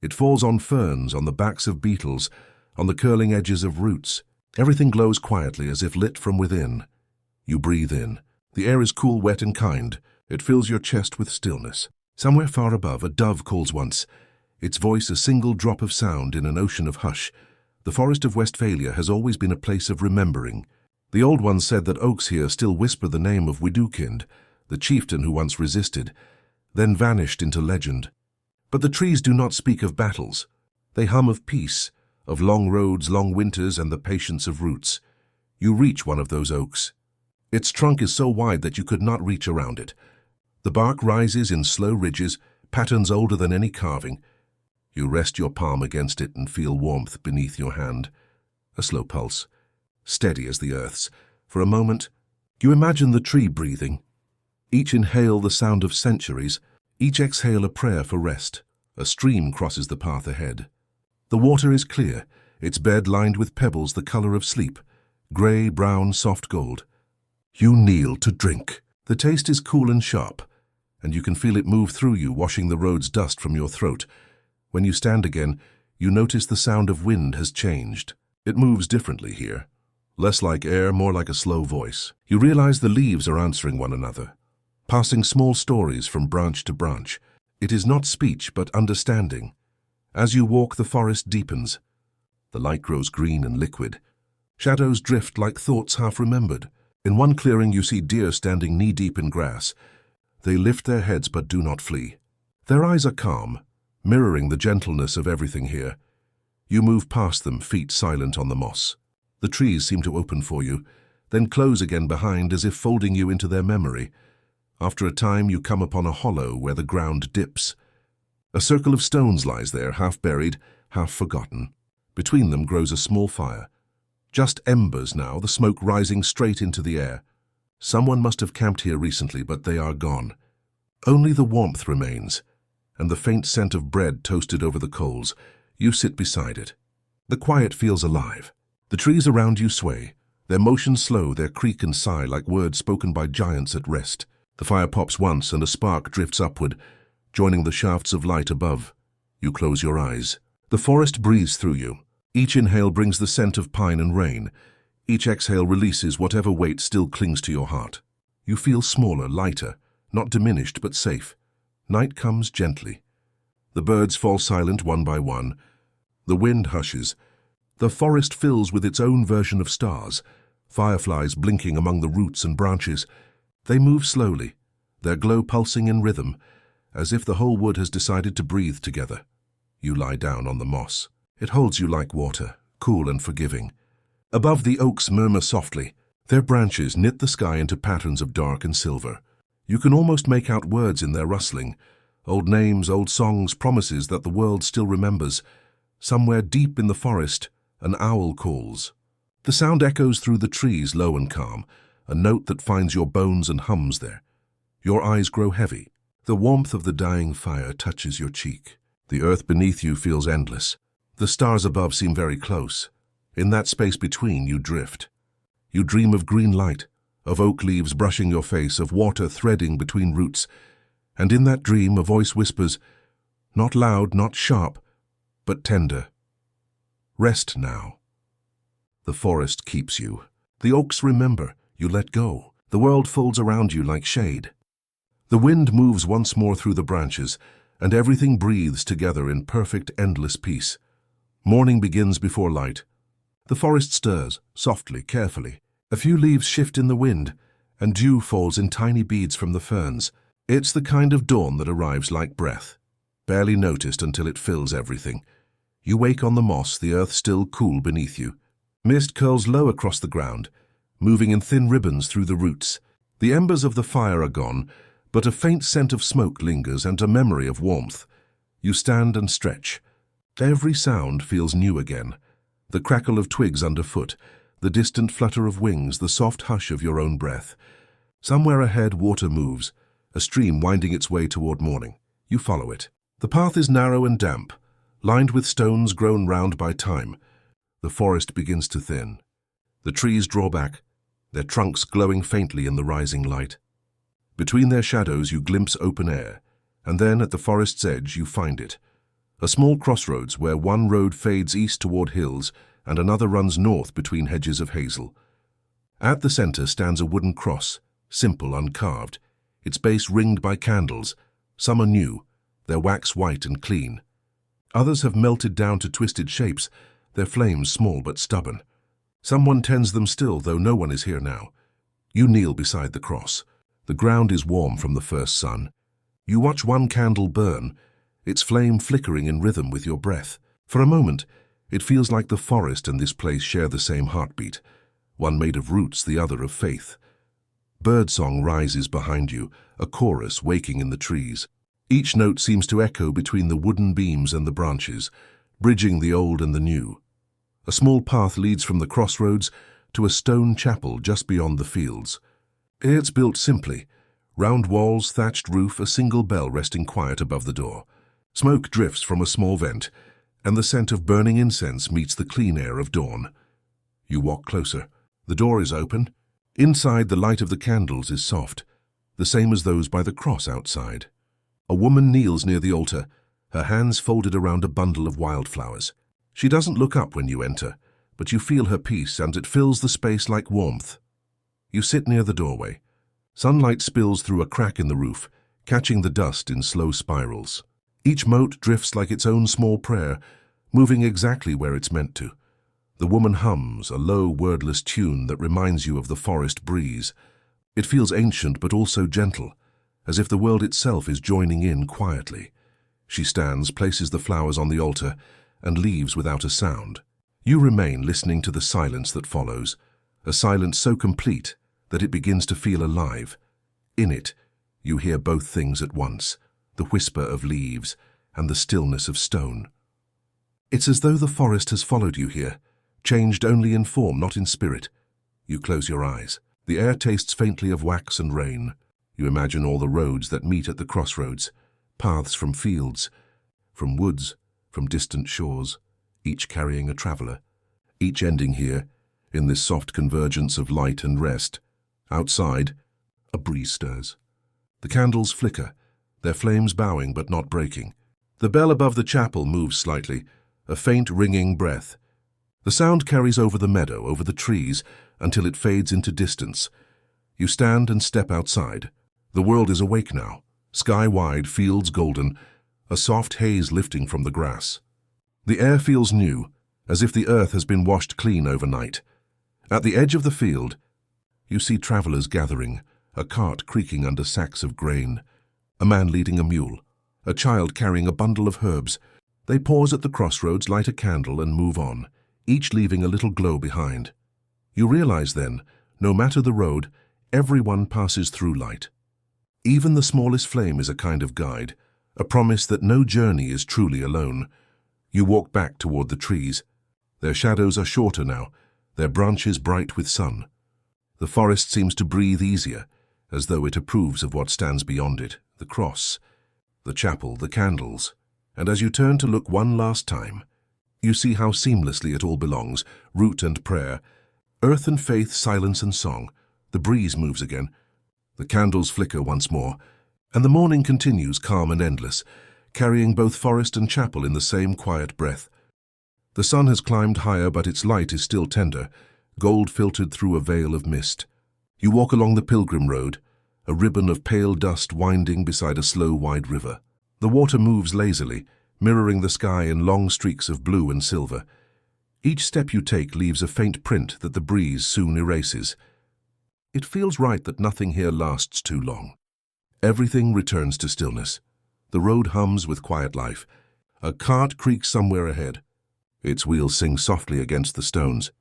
It falls on ferns, on the backs of beetles, on the curling edges of roots. Everything glows quietly as if lit from within. You breathe in. The air is cool, wet and kind. It fills your chest with stillness. Somewhere far above, a dove calls once, its voice a single drop of sound in an ocean of hush. The forest of Westphalia has always been a place of remembering. The old ones said that oaks here still whisper the name of Widukind, the chieftain who once resisted, then vanished into legend. But the trees do not speak of battles. They hum of peace, of long roads, long winters, and the patience of roots. You reach one of those oaks. Its trunk is so wide that you could not reach around it. The bark rises in slow ridges, patterns older than any carving. You rest your palm against it and feel warmth beneath your hand. A slow pulse, steady as the earth's. For a moment, you imagine the tree breathing. Each inhale the sound of centuries, each exhale a prayer for rest. A stream crosses the path ahead. The water is clear, its bed lined with pebbles the color of sleep, grey, brown, soft gold. You kneel to drink. The taste is cool and sharp, and you can feel it move through you, washing the road's dust from your throat. When you stand again, you notice the sound of wind has changed. It moves differently here. Less like air, more like a slow voice. You realize the leaves are answering one another, passing small stories from branch to branch. It is not speech, but understanding. As you walk, the forest deepens. The light grows green and liquid. Shadows drift like thoughts half remembered. In one clearing you see deer standing knee-deep in grass. They lift their heads but do not flee. Their eyes are calm, mirroring the gentleness of everything here. You move past them, feet silent on the moss. The trees seem to open for you, then close again behind as if folding you into their memory. After a time you come upon a hollow where the ground dips. A circle of stones lies there, half buried, half forgotten. Between them grows a small fire. Just embers now, the smoke rising straight into the air. Someone must have camped here recently, but they are gone. Only the warmth remains, and the faint scent of bread toasted over the coals. You sit beside it. The quiet feels alive. The trees around you sway, their motion slow, their creak and sigh like words spoken by giants at rest. The fire pops once and a spark drifts upward, joining the shafts of light above. You close your eyes. The forest breathes through you. Each inhale brings the scent of pine and rain. Each exhale releases whatever weight still clings to your heart. You feel smaller, lighter, not diminished but safe. Night comes gently. The birds fall silent one by one. The wind hushes. The forest fills with its own version of stars, fireflies blinking among the roots and branches. They move slowly, their glow pulsing in rhythm, as if the whole wood has decided to breathe together. You lie down on the moss. It holds you like water, cool and forgiving. Above, the oaks murmur softly. Their branches knit the sky into patterns of dark and silver. You can almost make out words in their rustling. Old names, old songs, promises that the world still remembers. Somewhere deep in the forest, an owl calls. The sound echoes through the trees, low and calm, a note that finds your bones and hums there. Your eyes grow heavy. The warmth of the dying fire touches your cheek. The earth beneath you feels endless. The stars above seem very close. In that space between, you drift. You dream of green light, of oak leaves brushing your face, of water threading between roots. And in that dream, a voice whispers, not loud, not sharp, but tender. Rest now. The forest keeps you. The oaks remember. You let go. The world folds around you like shade. The wind moves once more through the branches, and everything breathes together in perfect, endless peace. Morning begins before light. The forest stirs, softly, carefully. A few leaves shift in the wind, and dew falls in tiny beads from the ferns. It's the kind of dawn that arrives like breath, barely noticed until it fills everything. You wake on the moss, the earth still cool beneath you. Mist curls low across the ground, moving in thin ribbons through the roots. The embers of the fire are gone, but a faint scent of smoke lingers and a memory of warmth. You stand and stretch. Every sound feels new again. The crackle of twigs underfoot, the distant flutter of wings, the soft hush of your own breath. Somewhere ahead, water moves, a stream winding its way toward morning. You follow it. The path is narrow and damp, lined with stones grown round by time. The forest begins to thin. The trees draw back, their trunks glowing faintly in the rising light. Between their shadows you glimpse open air, and then at the forest's edge you find it. A small crossroads where one road fades east toward hills and another runs north between hedges of hazel. At the center stands a wooden cross, simple, uncarved, its base ringed by candles. Some are new, their wax white and clean. Others have melted down to twisted shapes, their flames small but stubborn. Someone tends them still, though no one is here now. You kneel beside the cross. The ground is warm from the first sun. You watch one candle burn, its flame flickering in rhythm with your breath. For a moment, it feels like the forest and this place share the same heartbeat, one made of roots, the other of faith. Birdsong rises behind you, a chorus waking in the trees. Each note seems to echo between the wooden beams and the branches, bridging the old and the new. A small path leads from the crossroads to a stone chapel just beyond the fields. It's built simply. Round walls, thatched roof, a single bell resting quiet above the door. Smoke drifts from a small vent, and the scent of burning incense meets the clean air of dawn. You walk closer. The door is open. Inside, the light of the candles is soft, the same as those by the cross outside. A woman kneels near the altar, her hands folded around a bundle of wildflowers. She doesn't look up when you enter, but you feel her peace, and it fills the space like warmth. You sit near the doorway. Sunlight spills through a crack in the roof, catching the dust in slow spirals. Each mote drifts like its own small prayer, moving exactly where it's meant to. The woman hums, a low, wordless tune that reminds you of the forest breeze. It feels ancient but also gentle, as if the world itself is joining in quietly. She stands, places the flowers on the altar, and leaves without a sound. You remain listening to the silence that follows, a silence so complete that it begins to feel alive. In it, you hear both things at once, the whisper of leaves and the stillness of stone. It's as though the forest has followed you here, changed only in form, not in spirit. You close your eyes. The air tastes faintly of wax and rain. You imagine all the roads that meet at the crossroads, paths from fields, from woods, from distant shores, each carrying a traveler, each ending here, in this soft convergence of light and rest. Outside, a breeze stirs. The candles flicker, their flames bowing but not breaking. The bell above the chapel moves slightly, a faint ringing breath. The sound carries over the meadow, over the trees, until it fades into distance. You stand and step outside. The world is awake now, sky-wide, fields golden, a soft haze lifting from the grass. The air feels new, as if the earth has been washed clean overnight. At the edge of the field, you see travelers gathering, a cart creaking under sacks of grain. a man leading a mule, a child carrying a bundle of herbs. They pause at the crossroads, light a candle and move on, each leaving a little glow behind. You realize then, no matter the road, everyone passes through light. Even the smallest flame is a kind of guide, a promise that no journey is truly alone. You walk back toward the trees. Their shadows are shorter now, their branches bright with sun. The forest seems to breathe easier, as though it approves of what stands beyond it, the cross, the chapel, the candles. And as you turn to look one last time, you see how seamlessly it all belongs, root and prayer, earth and faith, silence and song. The breeze moves again, the candles flicker once more, and the morning continues calm and endless, carrying both forest and chapel in the same quiet breath. The sun has climbed higher, but its light is still tender, gold filtered through a veil of mist. You walk along the pilgrim road, a ribbon of pale dust winding beside a slow, wide river. The water moves lazily, mirroring the sky in long streaks of blue and silver. Each step you take leaves a faint print that the breeze soon erases. It feels right that nothing here lasts too long. Everything returns to stillness. The road hums with quiet life. A cart creaks somewhere ahead. Its wheels sing softly against the stones.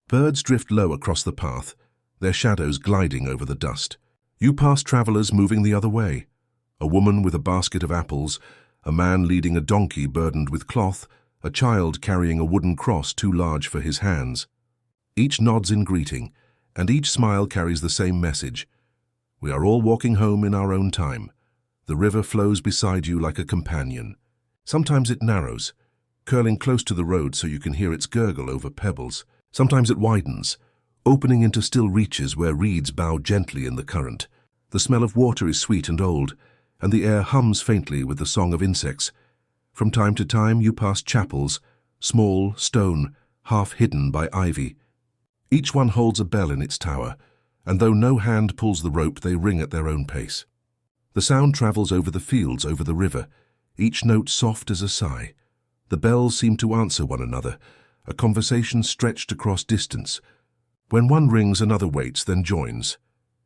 Birds drift low across the path, their shadows gliding over the dust. You pass travelers moving the other way. A woman with a basket of apples, a man leading a donkey burdened with cloth, a child carrying a wooden cross too large for his hands. Each nods in greeting, and each smile carries the same message. We are all walking home in our own time. The river flows beside you like a companion. Sometimes it narrows, curling close to the road so you can hear its gurgle over pebbles. Sometimes it widens, opening into still reaches where reeds bow gently in the current. The smell of water is sweet and old, and the air hums faintly with the song of insects. From time to time you pass chapels, small, stone, half hidden by ivy. Each one holds a bell in its tower, and though no hand pulls the rope, they ring at their own pace. The sound travels over the fields, over the river, each note soft as a sigh. The bells seem to answer one another, a conversation stretched across distance. When one rings, another waits, then joins.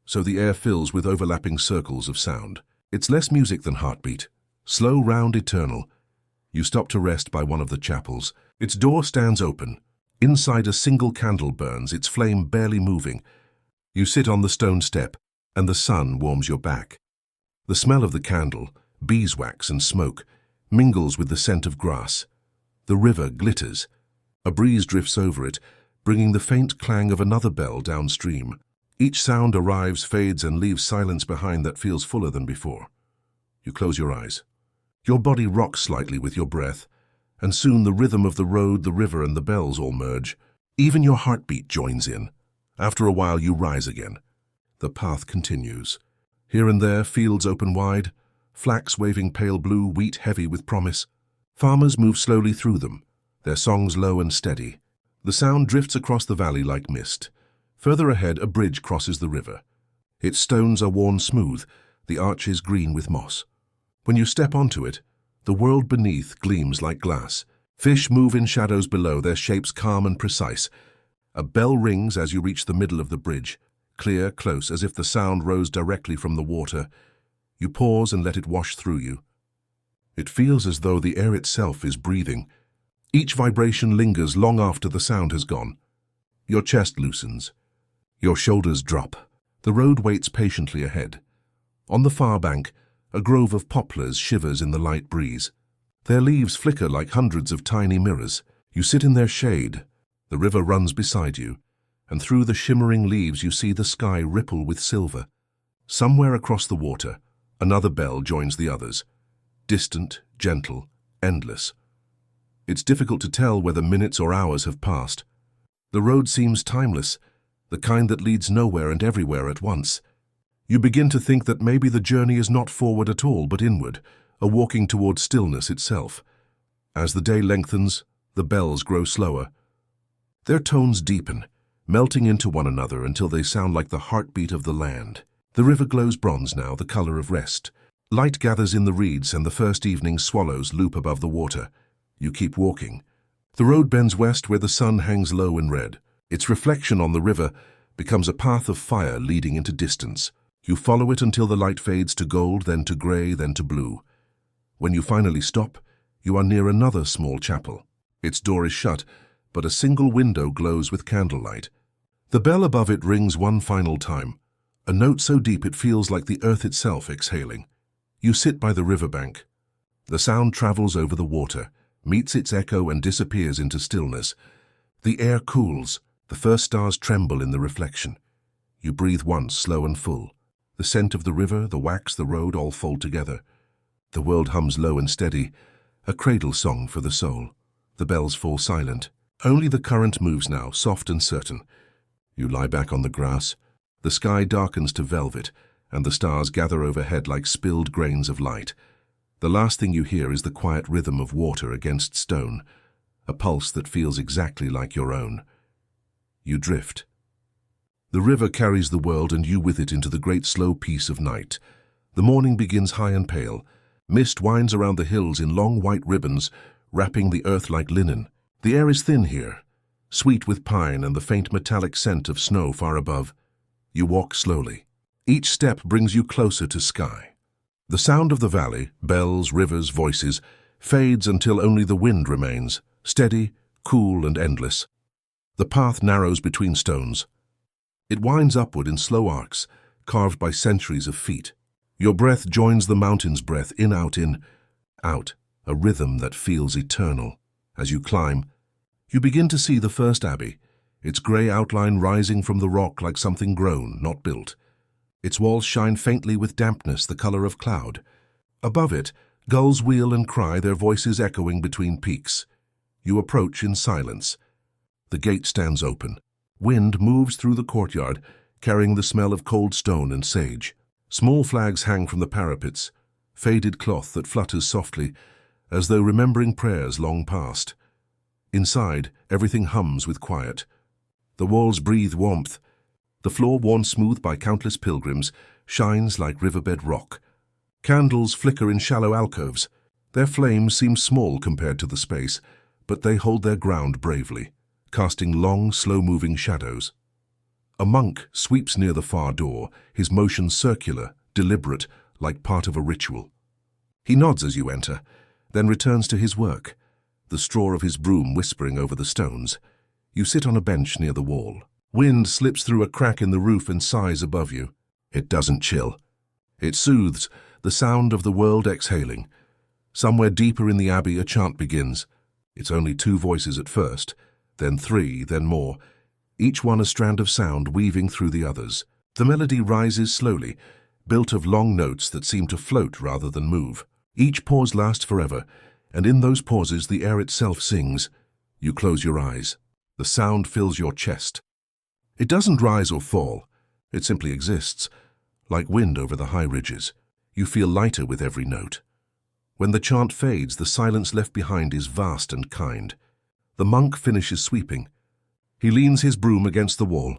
So the air fills with overlapping circles of sound. It's less music than heartbeat, slow, round, eternal. You stop to rest by one of the chapels. Its door stands open. Inside, a single candle burns, its flame barely moving. You sit on the stone step, and the sun warms your back. The smell of the candle, beeswax and smoke, mingles with the scent of grass. The river glitters. A breeze drifts over it, bringing the faint clang of another bell downstream. Each sound arrives, fades, and leaves silence behind that feels fuller than before. You close your eyes. Your body rocks slightly with your breath, and soon the rhythm of the road, the river, and the bells all merge. Even your heartbeat joins in. After a while, you rise again. The path continues. Here and there, fields open wide, flax waving pale blue, wheat heavy with promise. Farmers move slowly through them, their songs low and steady. The sound drifts across the valley like mist. Further ahead, a bridge crosses the river. Its stones are worn smooth, the arches green with moss. When you step onto it, the world beneath gleams like glass. Fish move in shadows below, their shapes calm and precise. A bell rings as you reach the middle of the bridge, clear, close, as if the sound rose directly from the water. You pause and let it wash through you. It feels as though the air itself is breathing. Each vibration lingers long after the sound has gone. Your chest loosens. Your shoulders drop. The road waits patiently ahead. On the far bank, a grove of poplars shivers in the light breeze. Their leaves flicker like hundreds of tiny mirrors. You sit in their shade. The river runs beside you, and through the shimmering leaves you see the sky ripple with silver. Somewhere across the water, another bell joins the others. Distant, gentle, endless. It's difficult to tell whether minutes or hours have passed. The road seems timeless, the kind that leads nowhere and everywhere at once. You begin to think that maybe the journey is not forward at all, but inward, a walking toward stillness itself. As the day lengthens, the bells grow slower. Their tones deepen, melting into one another until they sound like the heartbeat of the land. The river glows bronze now, the color of rest. Light gathers in the reeds and the first evening swallows loop above the water. You keep walking. The road bends west where the sun hangs low and red. Its reflection on the river becomes a path of fire leading into distance. You follow it until the light fades to gold, then to grey, then to blue. When you finally stop, you are near another small chapel. Its door is shut, but a single window glows with candlelight. The bell above it rings one final time, a note so deep it feels like the earth itself exhaling. You sit by the riverbank. The sound travels over the water, meets its echo and disappears into stillness. The air cools, the first stars tremble in the reflection. You breathe once, slow and full. The scent of the river, the wax, the road all fold together. The world hums low and steady, a cradle song for the soul. The bells fall silent. Only the current moves now, soft and certain. You lie back on the grass. The sky darkens to velvet, and the stars gather overhead like spilled grains of light. The last thing you hear is the quiet rhythm of water against stone, a pulse that feels exactly like your own. You drift. The river carries the world and you with it into the great slow peace of night. The morning begins high and pale. Mist winds around the hills in long white ribbons, wrapping the earth like linen. The air is thin here, sweet with pine and the faint metallic scent of snow far above. You walk slowly. Each step brings you closer to sky. The sound of the valley, bells, rivers, voices, fades until only the wind remains, steady, cool and endless. The path narrows between stones. It winds upward in slow arcs, carved by centuries of feet. Your breath joins the mountain's breath, in, out, a rhythm that feels eternal. As you climb, you begin to see the first abbey, its grey outline rising from the rock like something grown, not built. Its walls shine faintly with dampness, the color of cloud. Above it, gulls wheel and cry, their voices echoing between peaks. You approach in silence. The gate stands open. Wind moves through the courtyard, carrying the smell of cold stone and sage. Small flags hang from the parapets, faded cloth that flutters softly, as though remembering prayers long past. Inside, everything hums with quiet. The walls breathe warmth. The floor, worn smooth by countless pilgrims, shines like riverbed rock. Candles flicker in shallow alcoves. Their flames seem small compared to the space, but they hold their ground bravely, casting long, slow-moving shadows. A monk sweeps near the far door, his motions circular, deliberate, like part of a ritual. He nods as you enter, then returns to his work, the straw of his broom whispering over the stones. You sit on a bench near the wall. Wind slips through a crack in the roof and sighs above you. It doesn't chill. It soothes, the sound of the world exhaling. Somewhere deeper in the abbey, a chant begins. It's only 2 voices at first, then 3, then more, each one a strand of sound weaving through the others. The melody rises slowly, built of long notes that seem to float rather than move. Each pause lasts forever, and in those pauses the air itself sings. You close your eyes. The sound fills your chest. It doesn't rise or fall. It simply exists, like wind over the high ridges. You feel lighter with every note. When the chant fades, the silence left behind is vast and kind. The monk finishes sweeping. He leans his broom against the wall,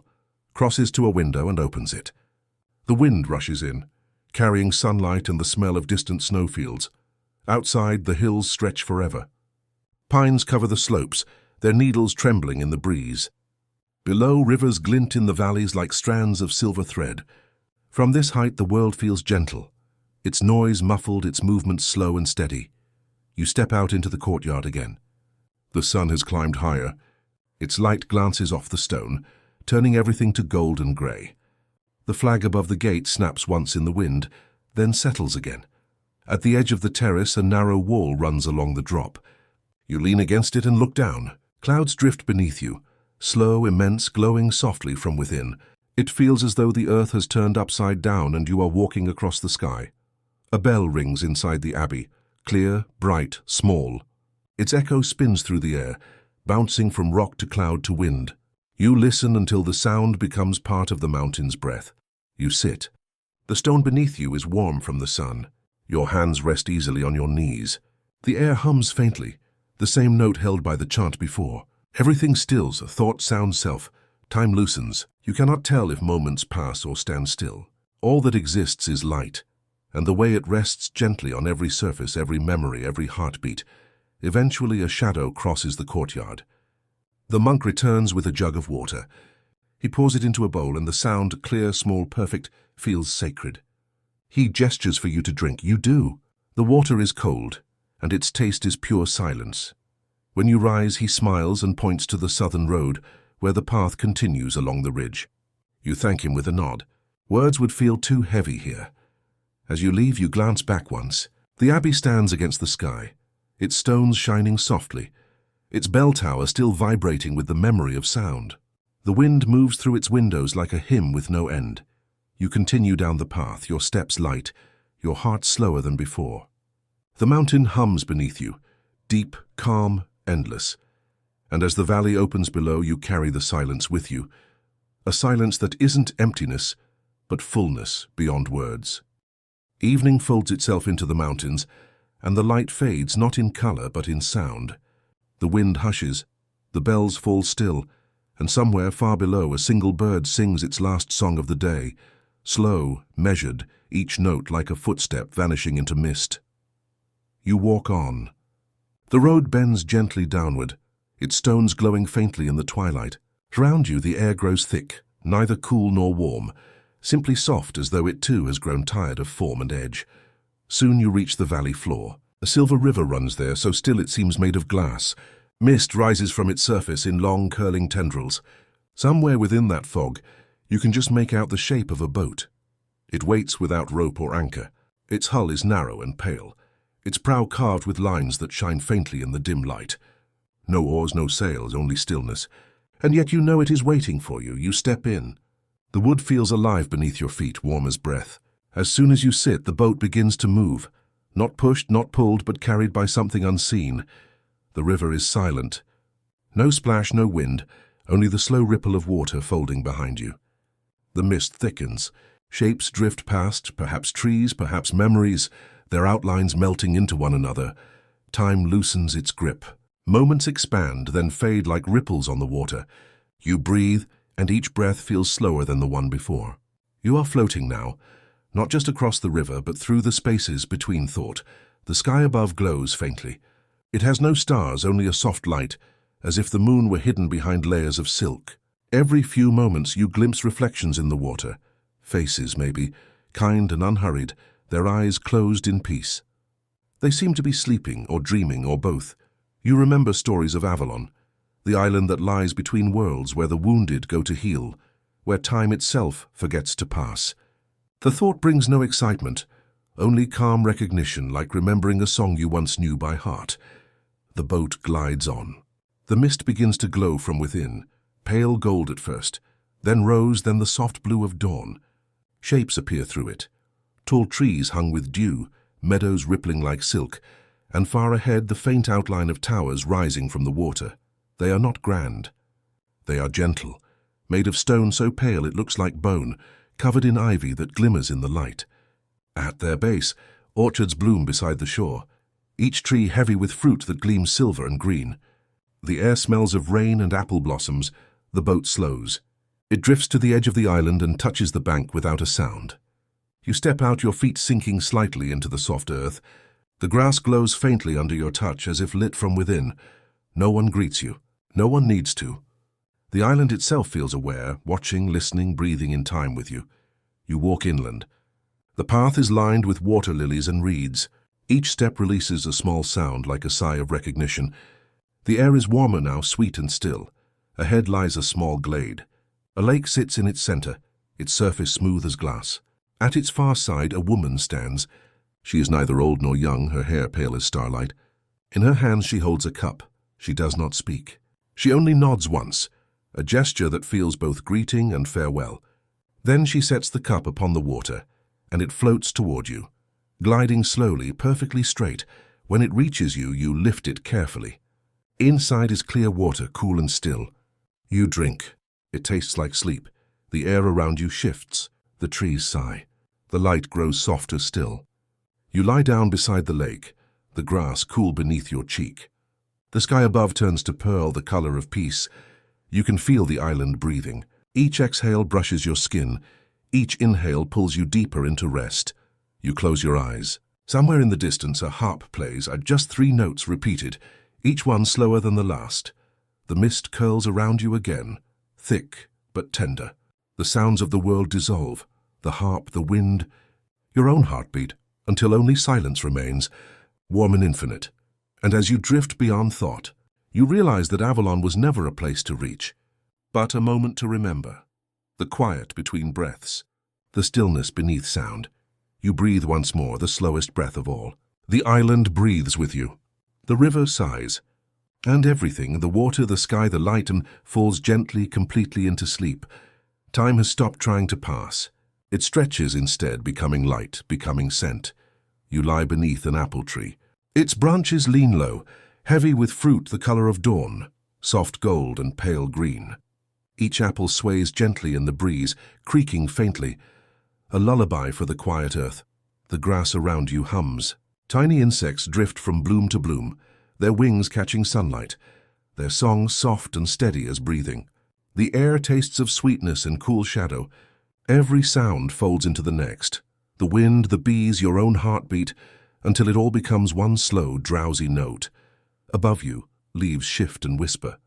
crosses to a window and opens it. The wind rushes in, carrying sunlight and the smell of distant snowfields. Outside, the hills stretch forever. Pines cover the slopes, their needles trembling in the breeze. Below, rivers glint in the valleys like strands of silver thread. From this height, the world feels gentle, its noise muffled, its movements slow and steady. You step out into the courtyard again. The sun has climbed higher. Its light glances off the stone, turning everything to gold and grey. The flag above the gate snaps once in the wind, then settles again. At the edge of the terrace, a narrow wall runs along the drop. You lean against it and look down. Clouds drift beneath you, slow, immense, glowing softly from within. It feels as though the earth has turned upside down and you are walking across the sky. A bell rings inside the abbey, clear, bright, small. Its echo spins through the air, bouncing from rock to cloud to wind. You listen until the sound becomes part of the mountain's breath. You sit. The stone beneath you is warm from the sun. Your hands rest easily on your knees. The air hums faintly, the same note held by the chant before. Everything stills, thought sounds self. Time loosens. You cannot tell if moments pass or stand still. All that exists is light, and the way it rests gently on every surface, every memory, every heartbeat. Eventually a shadow crosses the courtyard. The monk returns with a jug of water. He pours it into a bowl, and the sound, clear, small, perfect, feels sacred. He gestures for you to drink. You do. The water is cold, and its taste is pure silence. When you rise, he smiles and points to the southern road, where the path continues along the ridge. You thank him with a nod. Words would feel too heavy here. As you leave, you glance back once. The abbey stands against the sky, its stones shining softly, its bell tower still vibrating with the memory of sound. The wind moves through its windows like a hymn with no end. You continue down the path, your steps light, your heart slower than before. The mountain hums beneath you, deep, calm, endless. And as the valley opens below, you carry the silence with you, a silence that isn't emptiness, but fullness beyond words. Evening folds itself into the mountains, and the light fades not in color but in sound. The wind hushes, the bells fall still, and somewhere far below a single bird sings its last song of the day, slow, measured, each note like a footstep vanishing into mist. You walk on. The road bends gently downward, its stones glowing faintly in the twilight. Around you the air grows thick, neither cool nor warm, simply soft, as though it too has grown tired of form and edge. Soon you reach the valley floor. A silver river runs there, so still it seems made of glass. Mist rises from its surface in long, curling tendrils. Somewhere within that fog, you can just make out the shape of a boat. It waits without rope or anchor. Its hull is narrow and pale, its prow carved with lines that shine faintly in the dim light. No oars, no sails, only stillness. And yet you know it is waiting for you. You step in. The wood feels alive beneath your feet, warm as breath. As soon as you sit, the boat begins to move. Not pushed, not pulled, but carried by something unseen. The river is silent. No splash, no wind, only the slow ripple of water folding behind you. The mist thickens. Shapes drift past, perhaps trees, perhaps memories, their outlines melting into one another. Time loosens its grip. Moments expand, then fade like ripples on the water. You breathe, and each breath feels slower than the one before. You are floating now, not just across the river, but through the spaces between thought. The sky above glows faintly. It has no stars, only a soft light, as if the moon were hidden behind layers of silk. Every few moments you glimpse reflections in the water. Faces, maybe, kind and unhurried, their eyes closed in peace. They seem to be sleeping or dreaming or both. You remember stories of Avalon, the island that lies between worlds, where the wounded go to heal, where time itself forgets to pass. The thought brings no excitement, only calm recognition, like remembering a song you once knew by heart. The boat glides on. The mist begins to glow from within, pale gold at first, then rose, then the soft blue of dawn. Shapes appear through it. Tall trees hung with dew, meadows rippling like silk, and far ahead the faint outline of towers rising from the water. They are not grand. They are gentle, made of stone so pale it looks like bone, covered in ivy that glimmers in the light. At their base, orchards bloom beside the shore, each tree heavy with fruit that gleams silver and green. The air smells of rain and apple blossoms. The boat slows. It drifts to the edge of the island and touches the bank without a sound. You step out, your feet sinking slightly into the soft earth. The grass glows faintly under your touch, as if lit from within. No one greets you. No one needs to. The island itself feels aware, watching, listening, breathing in time with you. You walk inland. The path is lined with water lilies and reeds. Each step releases a small sound, like a sigh of recognition. The air is warmer now, sweet and still. Ahead lies a small glade. A lake sits in its center, its surface smooth as glass. At its far side, a woman stands. She is neither old nor young, her hair pale as starlight. In her hands she holds a cup. She does not speak. She only nods once, a gesture that feels both greeting and farewell. Then she sets the cup upon the water, and it floats toward you. Gliding slowly, perfectly straight. When it reaches you, you lift it carefully. Inside is clear water, cool and still. You drink. It tastes like sleep. The air around you shifts. The trees sigh. The light grows softer still. You lie down beside the lake, the grass cool beneath your cheek. The sky above turns to pearl, the color of peace. You can feel the island breathing. Each exhale brushes your skin. Each inhale pulls you deeper into rest. You close your eyes. Somewhere in the distance a harp plays, at just 3 notes repeated, each one slower than the last. The mist curls around you again, thick, but tender. The sounds of the world dissolve, the harp, the wind, your own heartbeat, until only silence remains, warm and infinite. And as you drift beyond thought, you realize that Avalon was never a place to reach, but a moment to remember. The quiet between breaths, the stillness beneath sound. You breathe once more, the slowest breath of all. The island breathes with you. The river sighs. And everything, the water, the sky, the light, and falls gently, completely into sleep. Time has stopped trying to pass. It stretches instead, becoming light, becoming scent. You lie beneath an apple tree. Its branches lean low, heavy with fruit the color of dawn, soft gold and pale green. Each apple sways gently in the breeze, creaking faintly. A lullaby for the quiet earth. The grass around you hums. Tiny insects drift from bloom to bloom, their wings catching sunlight, their song soft and steady as breathing. The air tastes of sweetness and cool shadow. Every sound folds into the next. The wind, the bees, your own heartbeat, until it all becomes one slow, drowsy note. Above you, leaves shift and whisper.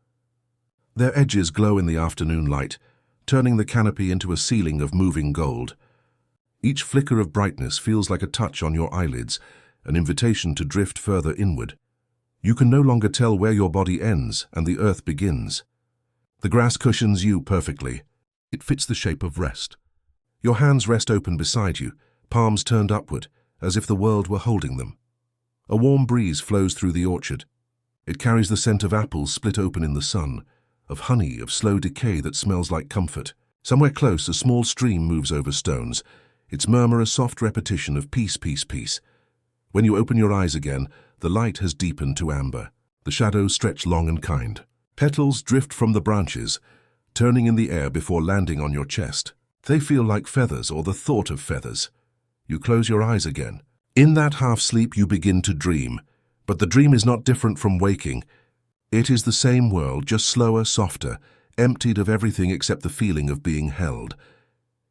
Their edges glow in the afternoon light, turning the canopy into a ceiling of moving gold. Each flicker of brightness feels like a touch on your eyelids, an invitation to drift further inward. You can no longer tell where your body ends and the earth begins. The grass cushions you perfectly. It fits the shape of rest. Your hands rest open beside you, palms turned upward, as if the world were holding them. A warm breeze flows through the orchard. It carries the scent of apples split open in the sun, of honey, of slow decay that smells like comfort. Somewhere close, a small stream moves over stones, its murmur a soft repetition of peace, peace, peace. When you open your eyes again, the light has deepened to amber. The shadows stretch long and kind. Petals drift from the branches, turning in the air before landing on your chest. They feel like feathers or the thought of feathers. You close your eyes again. In that half-sleep you begin to dream, but the dream is not different from waking. It is the same world, just slower, softer, emptied of everything except the feeling of being held.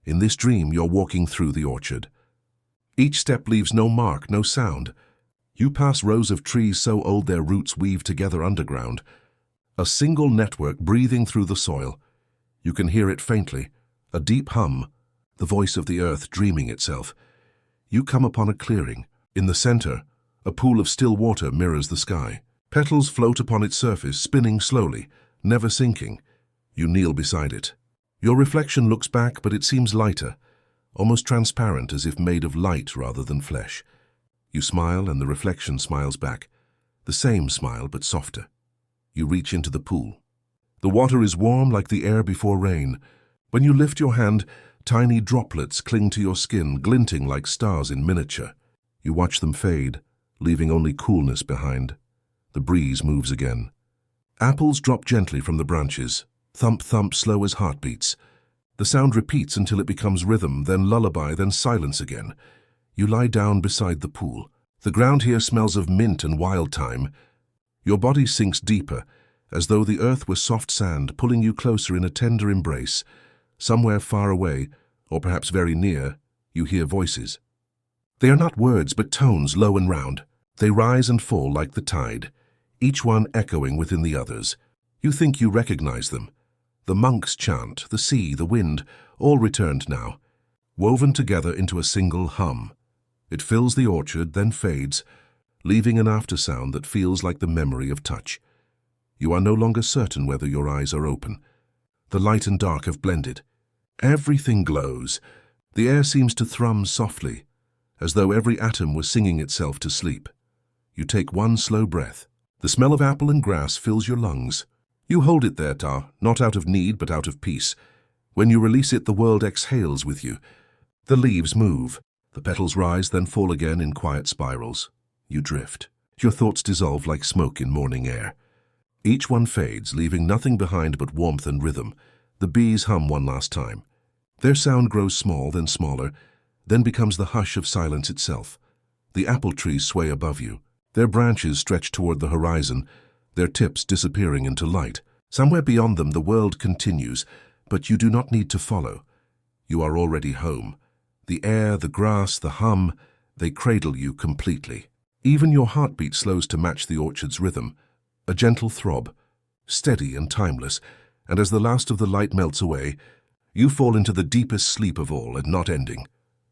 In this dream you're walking through the orchard. Each step leaves no mark, no sound. You pass rows of trees so old their roots weave together underground. A single network breathing through the soil. You can hear it faintly, a deep hum, the voice of the earth dreaming itself. You come upon a clearing. In the center, a pool of still water mirrors the sky. Petals float upon its surface, spinning slowly, never sinking. You kneel beside it. Your reflection looks back, but it seems lighter, almost transparent, as if made of light rather than flesh. You smile, and the reflection smiles back. The same smile, but softer. You reach into the pool. The water is warm like the air before rain. When you lift your hand, tiny droplets cling to your skin, glinting like stars in miniature. You watch them fade, leaving only coolness behind. The breeze moves again. Apples drop gently from the branches. Thump, thump, slow as heartbeats. The sound repeats until it becomes rhythm, then lullaby, then silence again. You lie down beside the pool. The ground here smells of mint and wild thyme. Your body sinks deeper, as though the earth were soft sand, pulling you closer in a tender embrace. Somewhere far away, or perhaps very near, you hear voices. They are not words, but tones, low and round. They rise and fall like the tide, each one echoing within the others. You think you recognize them. The monks chant, the sea, the wind, all returned now, woven together into a single hum. It fills the orchard, then fades, leaving an aftersound that feels like the memory of touch. You are no longer certain whether your eyes are open. The light and dark have blended. Everything glows. The air seems to thrum softly, as though every atom was singing itself to sleep. You take one slow breath. The smell of apple and grass fills your lungs. You hold it there, not out of need, but out of peace. When you release it, the world exhales with you. The leaves move. The petals rise, then fall again in quiet spirals. You drift. Your thoughts dissolve like smoke in morning air. Each one fades, leaving nothing behind but warmth and rhythm. The bees hum one last time. Their sound grows small, then smaller, then becomes the hush of silence itself. The apple trees sway above you. Their branches stretch toward the horizon, their tips disappearing into light. Somewhere beyond them the world continues, but you do not need to follow. You are already home. The air, the grass, the hum, they cradle you completely. Even your heartbeat slows to match the orchard's rhythm, a gentle throb, steady and timeless, and as the last of the light melts away, you fall into the deepest sleep of all and not ending,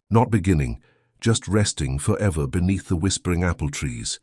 not beginning, just resting forever beneath the whispering apple trees,